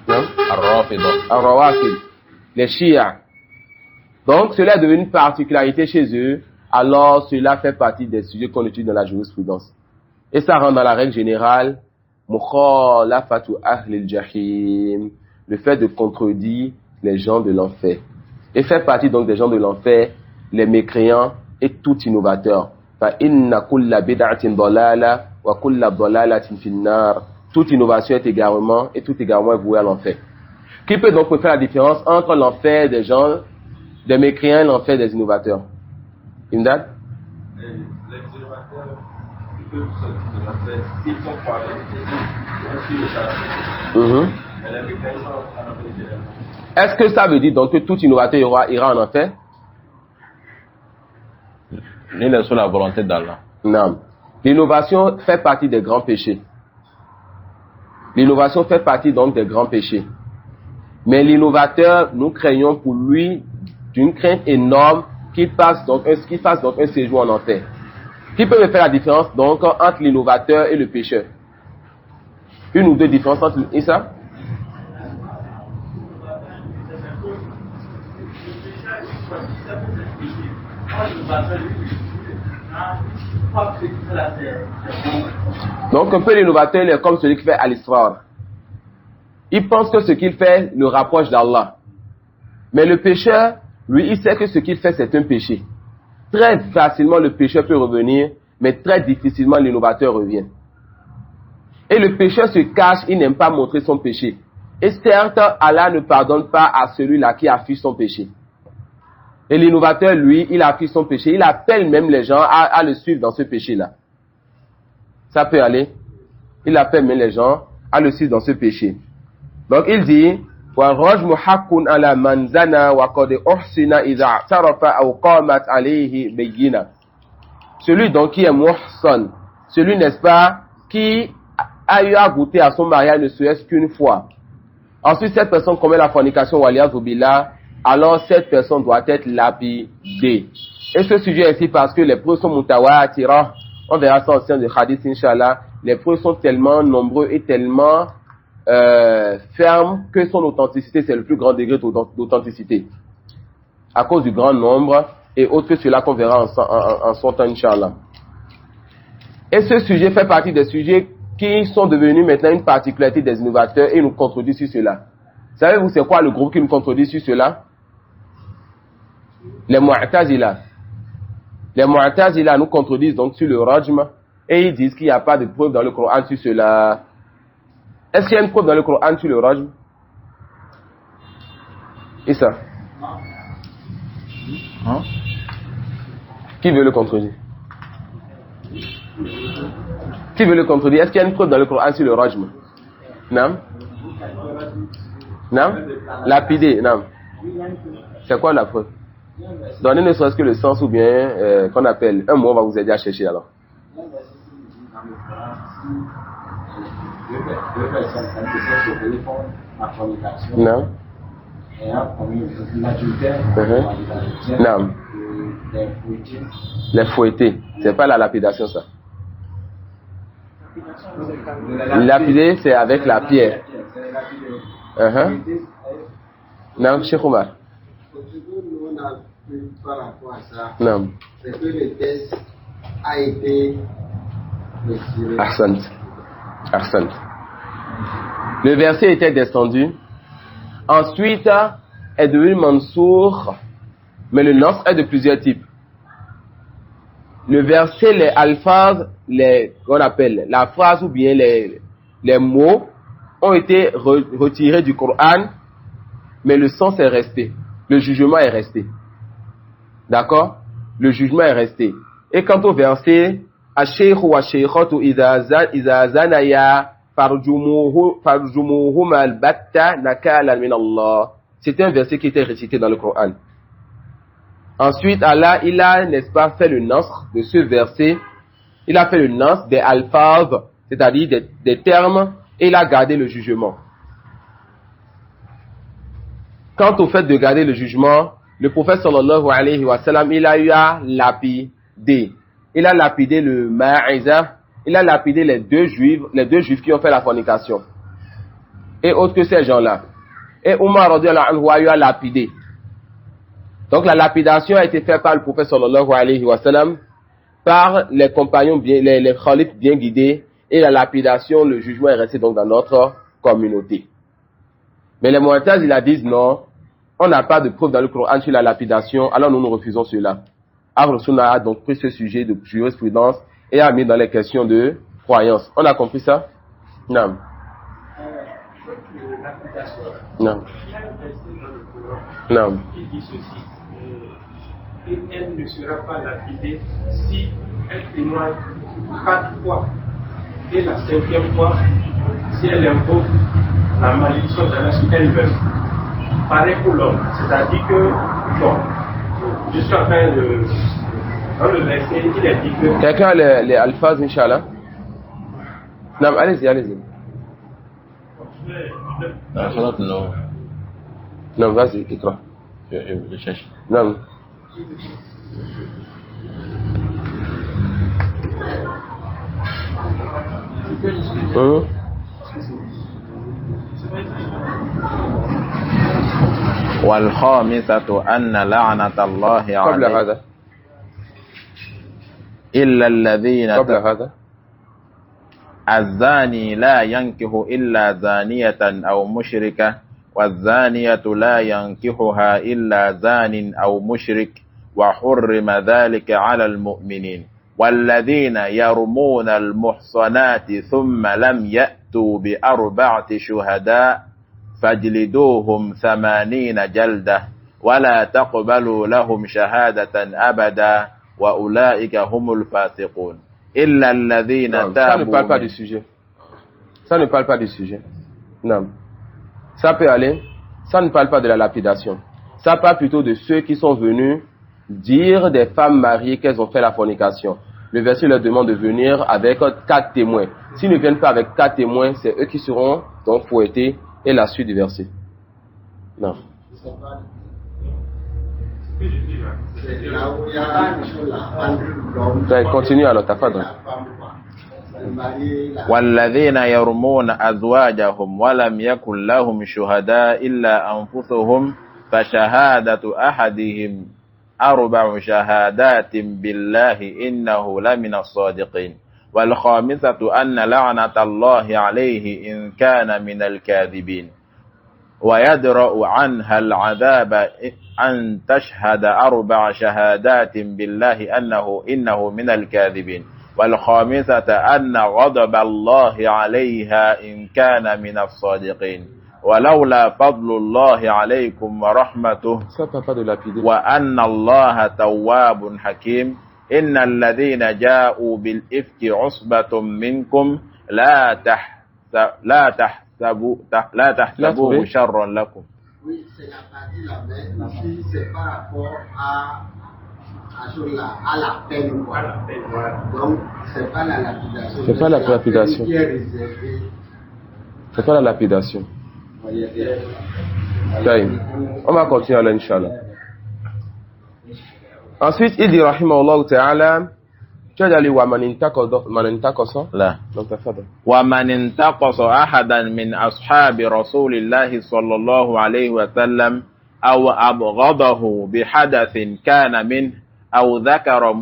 A: Non? Ar-Rawafid. Les Shia. Donc, cela est devenu une particularité chez eux, alors cela fait partie des sujets qu'on étudie dans la jurisprudence. Et ça rentre dans la règle générale, mukhalafatu ahlil jahim, le fait de contredire les gens de l'enfer. Et fait partie donc des gens de l'enfer, les mécréants et tout innovateur. Fa inna kulla bid'atin dalala wa kulla dalalatin finnar. Toute innovation est égarement et tout égarement est voué à l'enfer. Qui peut donc faire la différence entre l'enfer des gens, des mécréants et l'enfer des innovateurs? Imdad?
D: Les innovateurs, ils peuvent sortir de l'enfer s'ils sont croyants, sur le charge. Mais les mécréants sont à l'enfer éternellement.
A: Est-ce que ça veut dire donc que tout innovateur ira en enfer?
B: Il est sous la volonté d'Allah.
A: Non. L'innovation fait partie des grands péchés. L'innovation fait partie donc des grands péchés. Mais l'innovateur, nous craignons pour lui d'une crainte énorme qu'il fasse donc un séjour en enfer. Qui peut me faire la différence donc entre l'innovateur et le pécheur? Une ou deux différences entre Issa? Donc un peu l'innovateur il est comme celui qui fait al-Israr. Il pense que ce qu'il fait le rapproche d'Allah. Mais le pécheur, lui, il sait que ce qu'il fait c'est un péché. Très facilement le pécheur peut revenir, mais très difficilement l'innovateur revient. Et le pécheur se cache, il n'aime pas montrer son péché. Et certes, Allah ne pardonne pas à celui-là qui affiche son péché. Et l'innovateur, lui, il affiche son péché. Il appelle même les gens à le suivre dans ce péché-là. Ça peut aller. Il appelle même les gens à le suivre dans ce péché. Donc il dit, وَالرَّجْمُ حَقٌّ عَلَى مَنْ زَنَى وَقَدْ أُحْسِنَ إِذَا اعْتَرَفَ أَوْ قَامَتْ عَلَيْهِ بَيِّنَةٌ. Celui donc qui est muhsan, celui n'est-ce pas, qui a eu à goûter à son mariage ne serait-ce qu'une fois. Ensuite cette personne commet la fornication waliyazu billah, alors cette personne doit être lapidée. Et ce sujet est ici parce que les preuves sont mutawatira. On verra ça au sein de hadith, inshallah. Les preuves sont tellement nombreux et tellement fermes que son authenticité, c'est le plus grand degré d'authenticité. À cause du grand nombre et autre que cela qu'on verra en son temps, inshallah. Et ce sujet fait partie des sujets qui sont devenus maintenant une particularité des innovateurs et nous contredisent sur cela. Savez-vous c'est quoi le groupe qui nous contredit sur cela? Les Mu'tazila. Les Mu'tazila nous contredisent donc sur le rajm et ils disent qu'il n'y a pas de preuve dans le Coran sur cela. Est-ce qu'il y a une preuve dans le Coran sur le rajm? Et ça?
B: Hein?
A: Qui veut le contredire? Qui veut le contredire? Est-ce qu'il y a une preuve dans le Coran sur le rajm? Non? Non? Lapidé, non. C'est quoi la preuve? Donnez ne serait-ce que le sens ou bien qu'on appelle. Un mot va vous aider à chercher alors. Non. Non. Les fouettés. C'est pas la lapidation ça. Lapider c'est avec la pierre. Non, Cheikh Oumar.
E: Par rapport à ça,
A: Non.
E: c'est que le test a été retiré.
A: Ahsant. Le verset était descendu. Ensuite, est devenu mansour. Mais le nas est de plusieurs types. Le verset, les alphas, qu'on appelle la phrase ou bien les mots ont été retirés du Coran, mais le sens est resté. Le jugement est resté. D'accord? Le jugement est resté. Et quant au verset, Ash-shaykhu wa shaykhatu idha zanaya farjumuhuma al-batta nakalan min Allah. C'était un verset qui était récité dans le Coran. Ensuite, Allah, il a, n'est-ce pas, fait le nasr de ce verset. Il a fait le nasr des alphaz, c'est-à-dire des termes, et il a gardé le jugement. Quant au fait de garder le jugement, le prophète sallallahu alayhi wa sallam, il a eu à lapider. Il a lapidé le Ma'iza, il a lapidé les deux juifs qui ont fait la fornication. Et autres que ces gens-là. Et Omar radiyallahu anhu a eu à lapider. Donc la lapidation a été faite par le prophète sallallahu alayhi wa sallam, par les compagnons bien, les khalifs bien guidés, et la lapidation, le jugement est resté donc dans notre communauté. Mais les Mu'tazila disent non, on n'a pas de preuve dans le Coran sur la lapidation, alors nous refusons cela. Ahl Sunnah a donc pris ce sujet de jurisprudence et a mis dans les questions de croyance. On a compris ça? Non. Non. Non.
C: Qui dit ceci, et elle ne sera pas lapidée si elle témoigne 4 fois. Et la 5e fois, si elle invoque la malédiction d'Allah sur elle-même. Pareil pour l'homme. C'est-à-dire que, bon, je suis en train de... Dans le verset, il est dit que...
A: Quelqu'un a les alphas, Inch'Allah? Non, allez-y, allez-y. Non, vas-y, écris.
B: Je cherche.
A: Non.
B: والخامسة أن لعنة الله
A: قبل
B: عليه
A: هذا
B: إلا الذين
A: قبل هذا
B: الزاني لا ينكح إلا زانية أو مشركة والزانية لا ينكحها إلا زان أو مشرك وحرم ذلك على المؤمنين والذين يرمون المحصنات ثم لم يأتوا بأربعة شهداء فاجلدوهم 80 جلدة ولا تقبلوا لهم شهادة أبدا وأولئك هم الفاسقون إلا الذين
A: ça ne parle pas
B: تابوا
A: du sujet. Ça ne parle pas du sujet. Non. Ça peut aller. Ça ne parle pas de la lapidation. Ça parle plutôt de ceux qui sont venus dire des femmes mariées qu'elles ont fait la fornication. Le verset leur demande de venir avec 4 témoins. S'ils ne viennent pas avec 4 témoins, c'est eux qui seront donc fouettés. Et la suite du verset. Non. Continue alors, t'as pas droit.
B: والذين يرمون أزواجهم ولم يكن لهم شهداء إلا أنفسهم فشهادة أحدهم 4 شهادات بالله إنه لمن الصادقين والخامسة أن لعنة الله عليه إن كان من الكاذبين ويدرأ عنها العذاب أن تشهد 4 شهادات بالله إنه من الكاذبين والخامسة أن غضب الله عليها إن كان من الصادقين ولولا فضل الله عليكم ورحمته وأن الله تواب حكيم إن الذين جاءوا بالإفك عصبة منكم لا تحسبوه شرا لكم.
E: Oui, c'est la partie là, mais ici c'est par rapport à la peine. Quoi. Donc, c'est pas la lapidation.
A: C'est pas la lapidation. C'est pas la lapidation. On va continuer à l'Inch'Allah. Ensuite, il dit, rahimahullah ta'ala, tu as dit, وَمَنْ انْتَقَصَ
B: لا.
A: Donc, تفضل.
B: ومن انتقص أحدا من أصحاب رسول الله صلى الله عليه وسلم أو أبغضه بحدث كان منه أو ذكر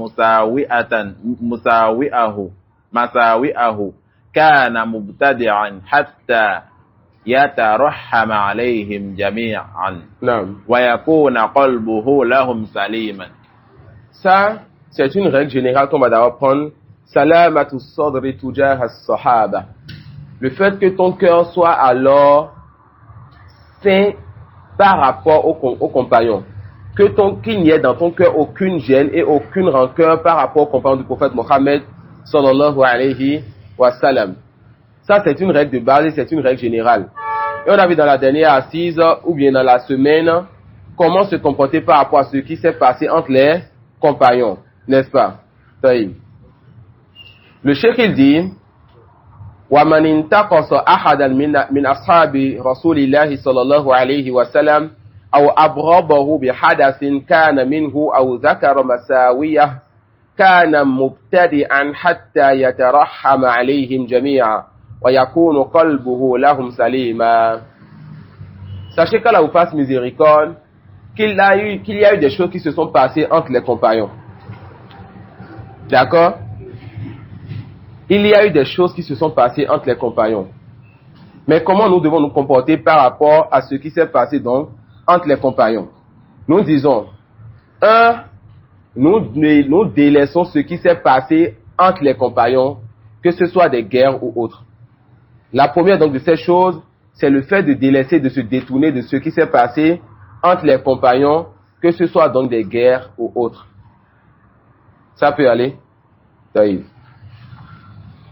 B: مساوئه كان مبتدعا حتى يترحم عليهم جميعا
A: نعم.
B: ويكون قلبه لهم سليما.
A: Ça, c'est une règle générale qu'on va d'abord prendre. Salamatu sadri tujah as-sahaba. Le fait que ton cœur soit alors sain par rapport aux compagnons. Qu'il n'y ait dans ton cœur aucune gêne et aucune rancœur par rapport aux compagnons du prophète Mohammed sallallahu alayhi wa sallam. Ça, c'est une règle de base et c'est une règle générale. Et on a vu dans la dernière assise, ou bien dans la semaine, comment se comporter par rapport à ce qui s'est passé entre les compagnons, n'est-ce pas? Le cheikh il dit, وَمَنْ انْتَقَصَ أَحَدًا مِنْ أَصْحَابِ رَسُولِ اللَّهِ صَلَّى اللَّهُ عَلَيْهِ وَسَلَّمَ أَوْ أَبْغَضَهُ بِحَدَثٍ كَانَ مِنْهُ أَوْ ذَكَرَ مَسَاوِيَهُ كَانَ مُبْتَدِعًا حَتَّى يَتَرَحَّمَ عَلَيْهِمْ جَمِيعًا وَيَكُونُ قَلْبُهُ لَهُمْ سَلِيمًا. Sachez qu'Allah vous fasse miséricorde, qu'il y a eu des choses qui se sont passées entre les compagnons. D'accord? Il y a eu des choses qui se sont passées entre les compagnons. Mais comment nous devons nous comporter par rapport à ce qui s'est passé donc entre les compagnons? Nous disons, nous délaissons ce qui s'est passé entre les compagnons, que ce soit des guerres ou autres. La première donc de ces choses, c'est le fait de délaisser, de se détourner de ce qui s'est passé entre les compagnons, que ce soit donc des guerres ou autres. Ça peut aller?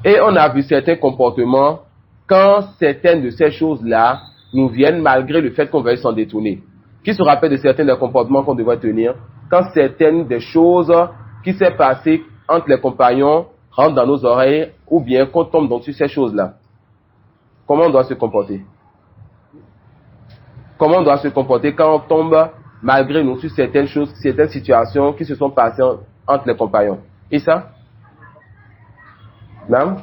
A: Et on a vu certains comportements quand certaines de ces choses-là nous viennent malgré le fait qu'on veuille s'en détourner. Qui se rappelle de certains des comportements qu'on devrait tenir quand certaines des choses qui s'est passées entre les compagnons rentrent dans nos oreilles ou bien qu'on tombe donc sur ces choses-là? Comment on doit se comporter? Comment on doit se comporter quand on tombe malgré nous sur certaines choses, certaines situations qui se sont passées entre les compagnons? Et ça? Non?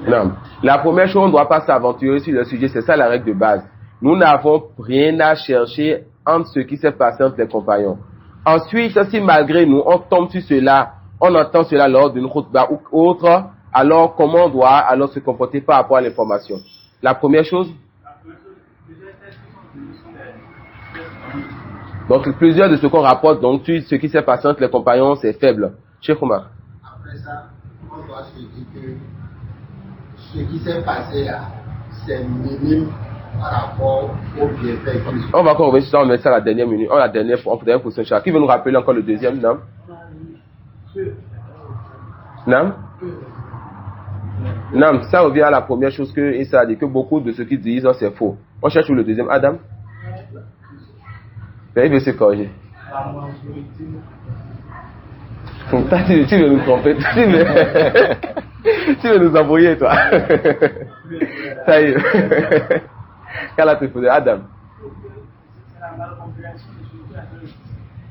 A: Non. La première chose, on ne doit pas s'aventurer sur le sujet, c'est ça la règle de base. Nous n'avons rien à chercher entre ce qui s'est passé entre les compagnons. Ensuite, si malgré nous, on tombe sur cela, on entend cela lors d'une khutbah ou autre, alors comment on doit alors se comporter par rapport à l'information? La première chose? Donc, plusieurs de ce qu'on rapporte, donc, sur ce qui s'est passé entre les compagnons, c'est faible. Cheikh Oumar.
E: Après ça, on doit se dire que ce qui s'est passé là, c'est minime par rapport au bienfait.
A: On va encore revenir sur ça, on met ça à la dernière minute. On a la dernière position. Qui veut nous rappeler encore le deuxième, non? Non? Non, ça revient à la première chose que Issa a dit, que beaucoup de ceux qui disent, c'est faux. On cherche le deuxième. Adam? Il veut se corriger. Tu veux nous tromper. Tu veux nous envoyer, toi. Ça y est. Quelle a te posé? Adam?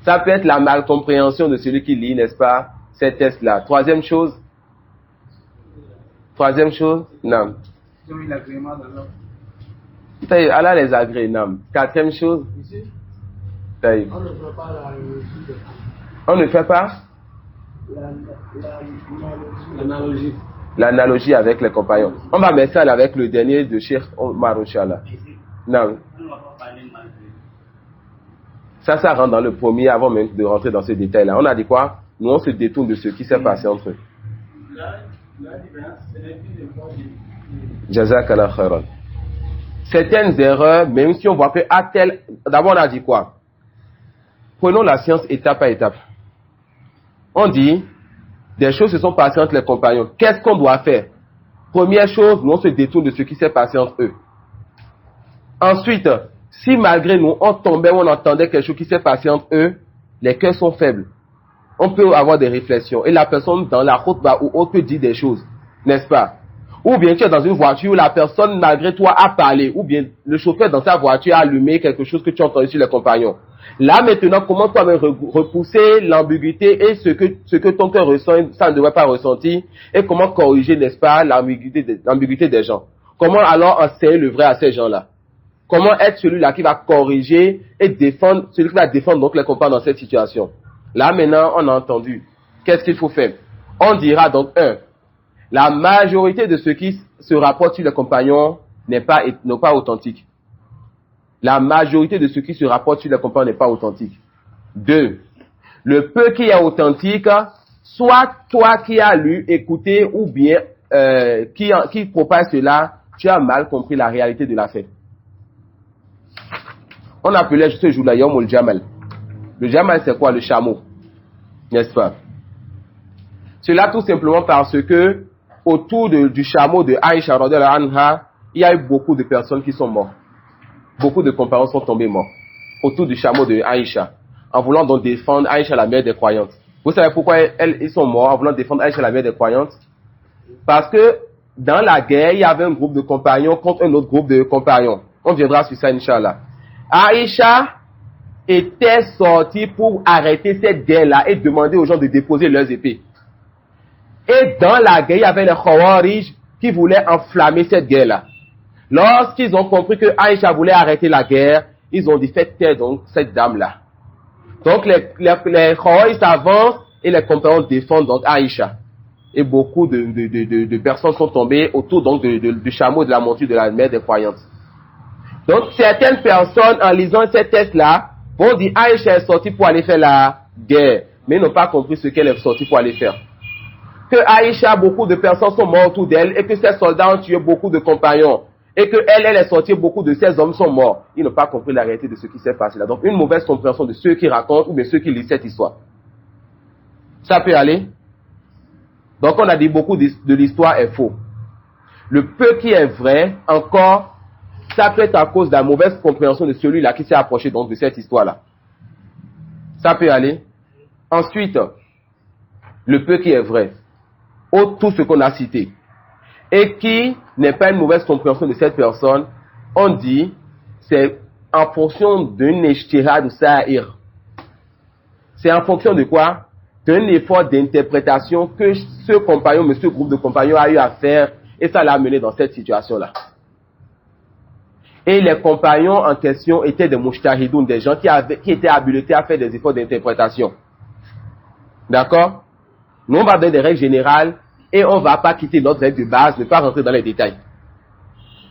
A: Ça peut être la malcompréhension de celui qui lit, n'est-ce pas, ces tests-là. Troisième chose? Non. Allah les agrée, non. Quatrième chose? On ne fait pas l'analogie avec les compagnons. On va mettre ça avec le dernier de Cheikh Omar Inshallah. Non. Ça rentre dans le premier avant même de rentrer dans ce détail-là. On a dit quoi? Nous, on se détourne de ce qui s'est passé entre eux. Jazakallah khairan. Certaines erreurs, même si on voit que à tel... D'abord, on a dit quoi? Prenons la science étape à étape. On dit, des choses se sont passées entre les compagnons. Qu'est-ce qu'on doit faire? Première chose, nous on se détourne de ce qui s'est passé entre eux. Ensuite, si malgré nous, on tombait ou on entendait quelque chose qui s'est passé entre eux, les cœurs sont faibles. On peut avoir des réflexions. Et la personne dans la route ou autre peut dire des choses. N'est-ce pas? Ou bien tu es dans une voiture où la personne malgré toi a parlé. Ou bien le chauffeur dans sa voiture a allumé quelque chose que tu as entendu sur les compagnons. Là maintenant, comment toi-même repousser l'ambiguïté et ce que ton cœur ressent, ça ne devrait pas ressentir, et comment corriger, n'est-ce pas, l'ambiguïté des gens. Comment alors enseigner le vrai à ces gens-là? Comment être celui-là qui va corriger et défendre, celui qui va défendre donc les compagnons dans cette situation? Là maintenant, on a entendu. Qu'est-ce qu'il faut faire? On dira donc, la majorité de ce qui se rapporte sur les compagnons n'est pas authentique. La majorité de ce qui se rapporte sur les compagnons n'est pas authentique. 2. Le peu qui est authentique, soit toi qui as lu, écouté, ou bien qui propage cela, tu as mal compris la réalité de l'affaire. On appelait ce jour-là Yom ul Jamal. Le Jamal, c'est quoi? Le chameau. N'est-ce pas? Cela tout simplement parce que autour du chameau de Aïcha radhiyallahu anha, il y a eu beaucoup de personnes qui sont mortes. Beaucoup de compagnons sont tombés morts autour du chameau de Aïcha, en voulant donc défendre Aïcha, la mère des croyantes. Vous savez pourquoi ils sont morts en voulant défendre Aïcha, la mère des croyantes? Parce que dans la guerre, il y avait un groupe de compagnons contre un autre groupe de compagnons. On viendra sur ça, Inch'Allah. Aïcha était sortie pour arrêter cette guerre-là et demander aux gens de déposer leurs épées. Et dans la guerre, il y avait les Khawarij qui voulaient enflammer cette guerre-là. Lorsqu'ils ont compris que Aïcha voulait arrêter la guerre, ils ont dit faites taire donc cette dame-là. Donc les Khawarij s'avancent et les compagnons défendent donc Aïcha. Et beaucoup de personnes sont tombées autour donc du chameau de la monture de la mère des croyantes. Donc certaines personnes, en lisant ces textes-là, vont dire Aïcha est sortie pour aller faire la guerre, mais ils n'ont pas compris ce qu'elle est sortie pour aller faire. Que Aïcha, beaucoup de personnes sont mortes autour d'elle, et que ses soldats ont tué beaucoup de compagnons, et que elle est sortie, beaucoup de ses hommes sont morts. Ils n'ont pas compris la réalité de ce qui s'est passé là. Donc une mauvaise compréhension de ceux qui racontent, ou bien ceux qui lisent cette histoire. Ça peut aller? Donc on a dit beaucoup de l'histoire est faux. Le peu qui est vrai, encore, ça peut être à cause de la mauvaise compréhension de celui-là qui s'est approché donc de cette histoire-là. Ça peut aller. Ensuite, le peu qui est vrai, tout ce qu'on a cité, et qui n'est pas une mauvaise compréhension de cette personne, on dit, c'est en fonction d'un ijtihad ou sa'ir. C'est en fonction de quoi? D'un effort d'interprétation que ce compagnon, ce groupe de compagnons a eu à faire, et ça l'a amené dans cette situation-là. Et les compagnons en question étaient des mujtahidoun, des gens qui étaient habilités à faire des efforts d'interprétation. D'accord? Nous, on va donner des règles générales et on ne va pas quitter notre règle de base, ne pas rentrer dans les détails.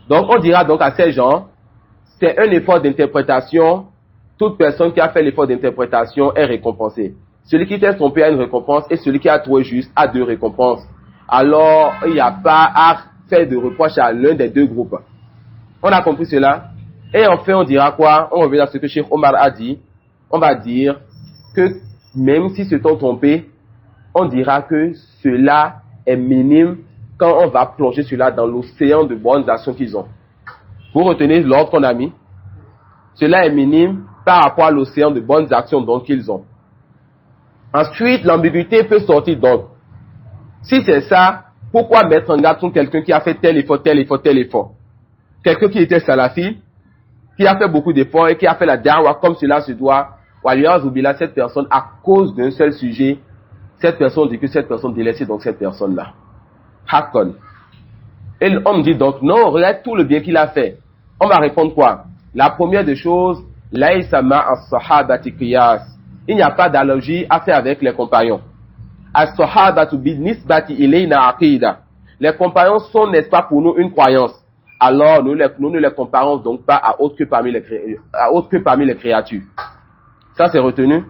A: Donc, on dira donc à ces gens, c'est un effort d'interprétation. Toute personne qui a fait l'effort d'interprétation est récompensée. Celui qui s'est trompé a une récompense et celui qui a trouvé juste a 2 récompenses. Alors, il n'y a pas à faire de reproche à l'un des 2 groupes. On a compris cela. Et enfin, on dira quoi? On revient à ce que Cheikh Omar a dit. On va dire que même si se sont trompés, on dira que cela est minime quand on va plonger cela dans l'océan de bonnes actions qu'ils ont. Vous retenez l'ordre qu'on a mis? Cela est minime par rapport à l'océan de bonnes actions donc qu'ils ont. Ensuite, l'ambiguïté peut sortir donc. Si c'est ça, pourquoi mettre en garde sur quelqu'un qui a fait tel effort, tel effort, tel effort? Quelqu'un qui était salafi, qui a fait beaucoup d'efforts et qui a fait la da'wah comme cela se doit, cette personne, à cause d'un seul sujet, cette personne dit que cette personne délaissait donc cette personne-là. Hakon. Et on me dit donc, non, regarde tout le bien qu'il a fait. On va répondre quoi? La première des choses, laïsama as-sahabati qiyas. Il n'y a pas d'analogie à faire avec les compagnons. As-sahabatu bi-nisbati ilayna aqida. Les compagnons sont, n'est-ce pas, pour nous une croyance. Alors, nous ne les comparons donc pas à autre que parmi les créatures. Ça, c'est retenu.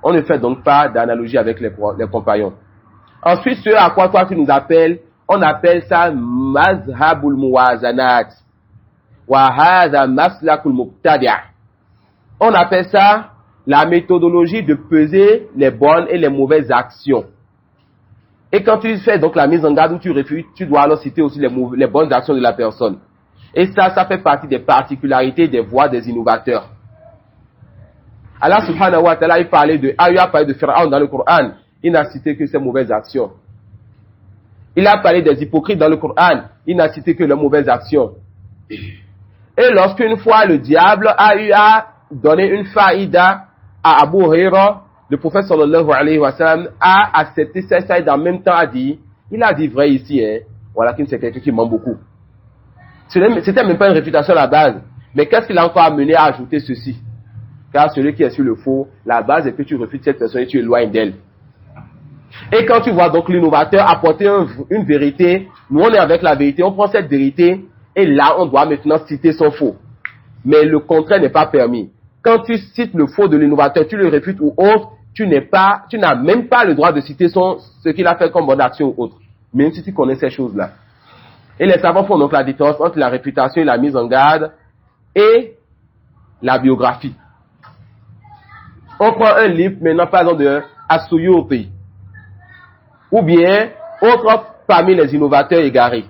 A: On ne fait donc pas d'analogie avec les compagnons. Ensuite, ce à quoi toi tu nous appelles, on appelle ça mazhabul muwazanat. Wa hadha maslakul mubtadi'. On appelle ça la méthodologie de peser les bonnes et les mauvaises actions. Et quand tu fais donc la mise en garde où tu refuses, tu dois alors citer aussi les bonnes actions de la personne. Et ça fait partie des particularités des voies des innovateurs. Allah subhanahu wa ta'ala, il a parlé de Pharaon dans le Coran. Il n'a cité que ses mauvaises actions. Il a parlé des hypocrites dans le Coran. Il n'a cité que leurs mauvaises actions. Et lorsqu'une fois le diable a eu à donner une faïda à Abu Huraira, le prophète sallallahu alayhi wa sallam a accepté cette faïda en même temps il a dit vrai ici, hein. Voilà, c'est quelqu'un qui ment beaucoup. C'était même pas une réfutation à la base. Mais qu'est-ce qu'il a encore amené à ajouter ceci? Car celui qui est sur le faux, la base est que tu refutes cette personne et tu éloignes d'elle. Et quand tu vois donc l'innovateur apporter une vérité, nous on est avec la vérité, on prend cette vérité et là on doit maintenant citer son faux. Mais le contraire n'est pas permis. Quand tu cites le faux de l'innovateur, tu le réfutes ou autre, tu n'as même pas le droit de citer ce qu'il a fait comme bonne action ou autre. Même si tu connais ces choses-là. Et les savants font donc la différence entre la réputation et la mise en garde et la biographie. On prend un livre maintenant par exemple de As-Suyuti ou bien autre parmi les innovateurs égarés.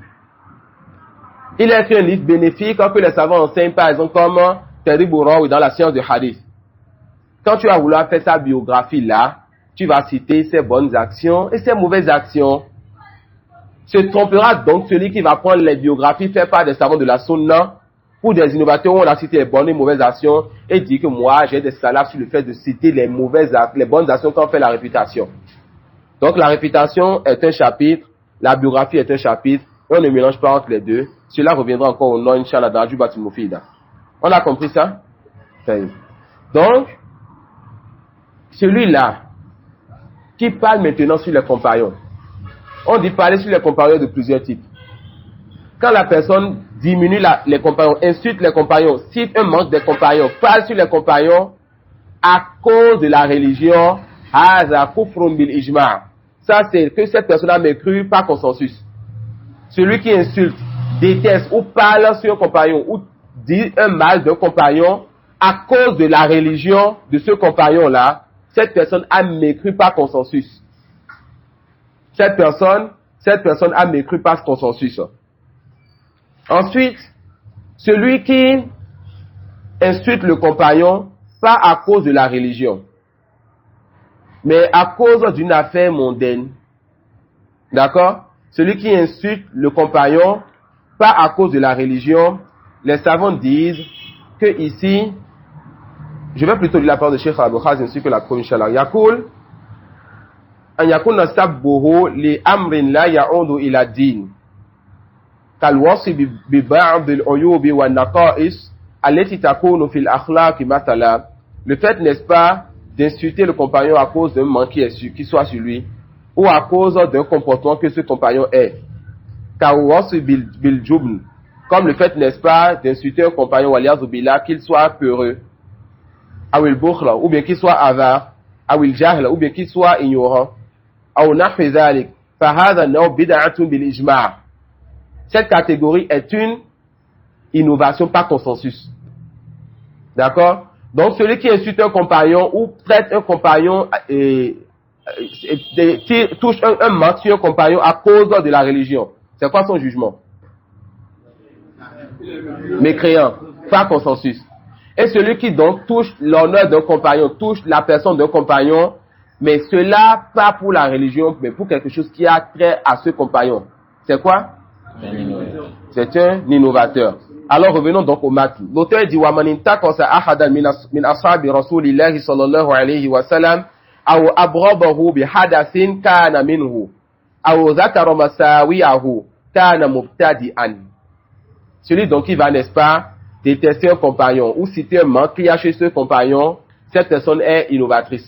A: Il a écrit un livre bénéfique que les savants enseignent, par exemple, comme Terry Bouraoui dans la science du hadith. Quand tu vas vouloir faire sa biographie là, tu vas citer ses bonnes actions et ses mauvaises actions. Se trompera donc celui qui va prendre les biographies faites par des savants de la sunna ou des innovateurs où on a cité les bonnes et mauvaises actions et dit que moi j'ai des salafs sur le fait de citer les bonnes actions quand on fait la réputation. Donc la réputation est un chapitre, la biographie est un chapitre et on ne mélange pas entre les deux. Cela reviendra encore au nom, Inch'Allah, dans Ajubat al-Mufida. On a compris ça? Donc, celui-là qui parle maintenant sur les compagnons. On dit parler sur les compagnons de plusieurs types. Quand la personne diminue les compagnons, insulte les compagnons, cite un manque des compagnons, parle sur les compagnons à cause de la religion, haza kufrun bil ijma'. Ça c'est que cette personne a mécru par consensus. Celui qui insulte, déteste ou parle sur un compagnon ou dit un mal d'un compagnon à cause de la religion de ce compagnon-là, cette personne a mécru par consensus. Cette personne a mécru par consensus. Ensuite, celui qui insulte le compagnon, pas à cause de la religion, mais à cause d'une affaire mondaine. D'accord? Celui qui insulte le compagnon, pas à cause de la religion, les savants disent que ici, je vais plutôt lire la parole de Cheikh Abou Khaz ainsi que la Koun Inch'Allah. Yakul, an yakuna sabbuhu li amrin la ya'udu ila din. Kal wasi bi ba'd al-uyubi wa naqa'is allati takunu fil akhlaq mathala. Le fait n'est-ce pas d'insulter le compagnon à cause d'un manque qui soit sur lui ou à cause d'un comportement que ce compagnon est. Kal wasi bil jubn. Comme le fait n'est-ce pas d'insulter un compagnon waliyazu billah qu'il soit peureux. Awil bukhla, ou bien qu'il soit avare, awil jahla, ou bien qu'il soit ignorant, aw nahwi dhalik, fa hadha naw bid'atun bil ijma'. Cette catégorie est une innovation par consensus. D'accord? Donc celui qui insulte un compagnon ou traite un compagnon touche un manque sur un compagnon à cause de la religion. C'est quoi son jugement? Mécréant, par consensus. Et celui qui donc touche l'honneur d'un compagnon, touche la personne d'un compagnon, mais cela pas pour la religion, mais pour quelque chose qui a trait à ce compagnon. C'est quoi? C'est un innovateur. Alors revenons donc au matin. L'auteur dit وَمَنْ انْتَقَصَ أَحَدًا مِنْ أَصْحَابِ رَسُولِ اللَّهِ صَلَّى اللَّهُ عَلَيْهِ وَسَلَّمَ أَوْ أَبْغَضَهُ بِحَدَثٍ كَانَ مِنْهُ أَوْ ذَكَرَ مَسَاوِئَهُ كَانَ مُبْتَدِئًا. Celui donc qui va, n'est-ce pas, détester un compagnon ou citer un manque qu'il y a chez ce compagnon, cette personne est innovatrice.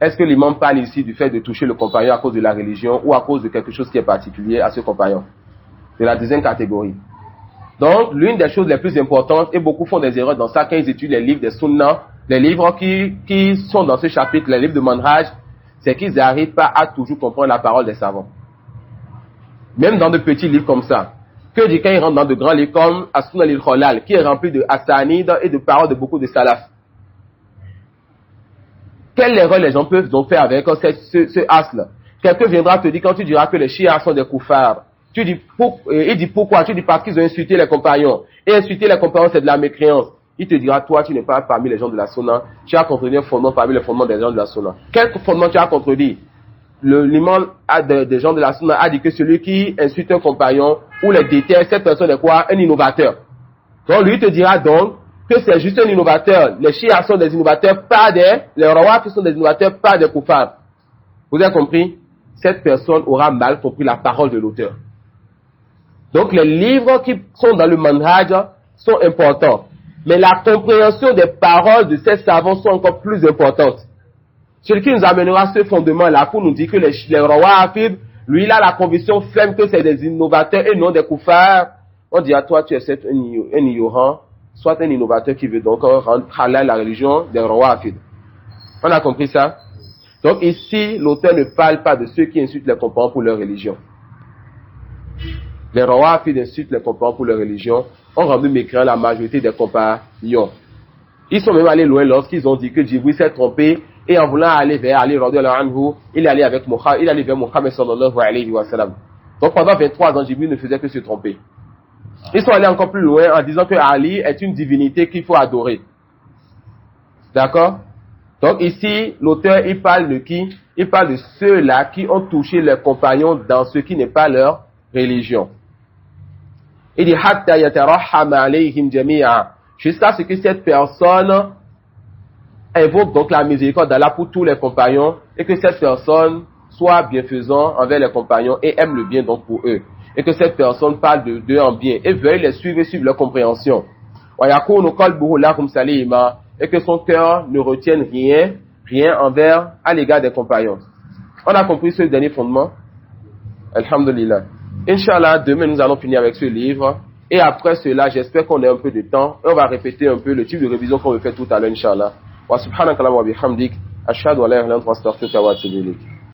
A: Est-ce que l'imam parle ici du fait de toucher le compagnon à cause de la religion ou à cause de quelque chose qui est particulier à ce compagnon? C'est la deuxième catégorie. Donc, l'une des choses les plus importantes, et beaucoup font des erreurs dans ça quand ils étudient les livres des sunnah, les livres qui sont dans ce chapitre, les livres de manhaj, c'est qu'ils n'arrivent pas à toujours comprendre la parole des savants. Même dans de petits livres comme ça. Que dit quand ils rentrent dans de grands livres comme As-Sunan al-Khalal, qui est rempli de asanid et de paroles de beaucoup de salafs. Quelle erreur les gens peuvent donc faire avec ce as-là? Quelqu'un viendra te dire, quand tu diras que les chiites sont des koufars, il dit pourquoi? Tu dis parce qu'ils ont insulté les compagnons. Et insulter les compagnons, c'est de la mécréance. Il te dira, toi, tu n'es pas parmi les gens de la sunna. Tu as contredit un fondement parmi les fondements des gens de la sunna. Quel fondement tu as contredit? L'imam des gens de la sunna a dit que celui qui insulte un compagnon ou les déteste, cette personne est quoi? Un innovateur. Donc lui te dira donc que c'est juste un innovateur. Les chiites sont des innovateurs, les rawafis sont des innovateurs, pas des koufars. Vous avez compris? Cette personne aura mal compris la parole de l'auteur. Donc les livres qui sont dans le manhaj sont importants. Mais la compréhension des paroles de ces savants sont encore plus importantes. Celui qui nous amènera ce fondement-là pour nous dire que les rawafid, lui, il a la conviction ferme que c'est des innovateurs et non des koufars. On dit à toi, tu es certes un ignorant, soit un innovateur qui veut donc rendre halal la religion des rawafid. On a compris ça? Donc ici, l'auteur ne parle pas de ceux qui insultent les compagnons pour leur religion. Les rawafid insultent les compagnons pour leur religion, ont rendu mécréant la majorité des compagnons. Ils sont même allés loin lorsqu'ils ont dit que Djibril s'est trompé Et en voulant aller vers Ali radhiyallahu anhu, il est allé avec Muhammad, il est allé vers Muhammad sallallahu alayhi wa sallam. Donc pendant 23 ans, Jibril ne faisait que se tromper. Ils sont allés encore plus loin en disant que Ali est une divinité qu'il faut adorer. D'accord? Donc ici, l'auteur, il parle de qui? Il parle de ceux-là qui ont touché leurs compagnons dans ce qui n'est pas leur religion. Il dit hatta yatarahham alayhim jami'a, jusqu'à ce que cette personne invoque donc la miséricorde d'Allah pour tous les compagnons et que cette personne soit bienfaisant envers les compagnons et aime le bien donc pour eux. Et que cette personne parle d'eux en bien et veuille les suivre et suivre leur compréhension. Wa yakunu qalbuhu lahum salima, et que son cœur ne retienne rien à l'égard des compagnons. On a compris ce dernier fondement? Alhamdulillah. Inch'Allah, demain nous allons finir avec ce livre. Et après cela, j'espère qu'on ait un peu de temps. Et on va répéter un peu le type de révision qu'on veut faire tout à l'heure, Inch'Allah. Wa subhanaka wa bihamdik. Ashhadu an la ilaha illa anta astaghfiruka wa atubu ilayk.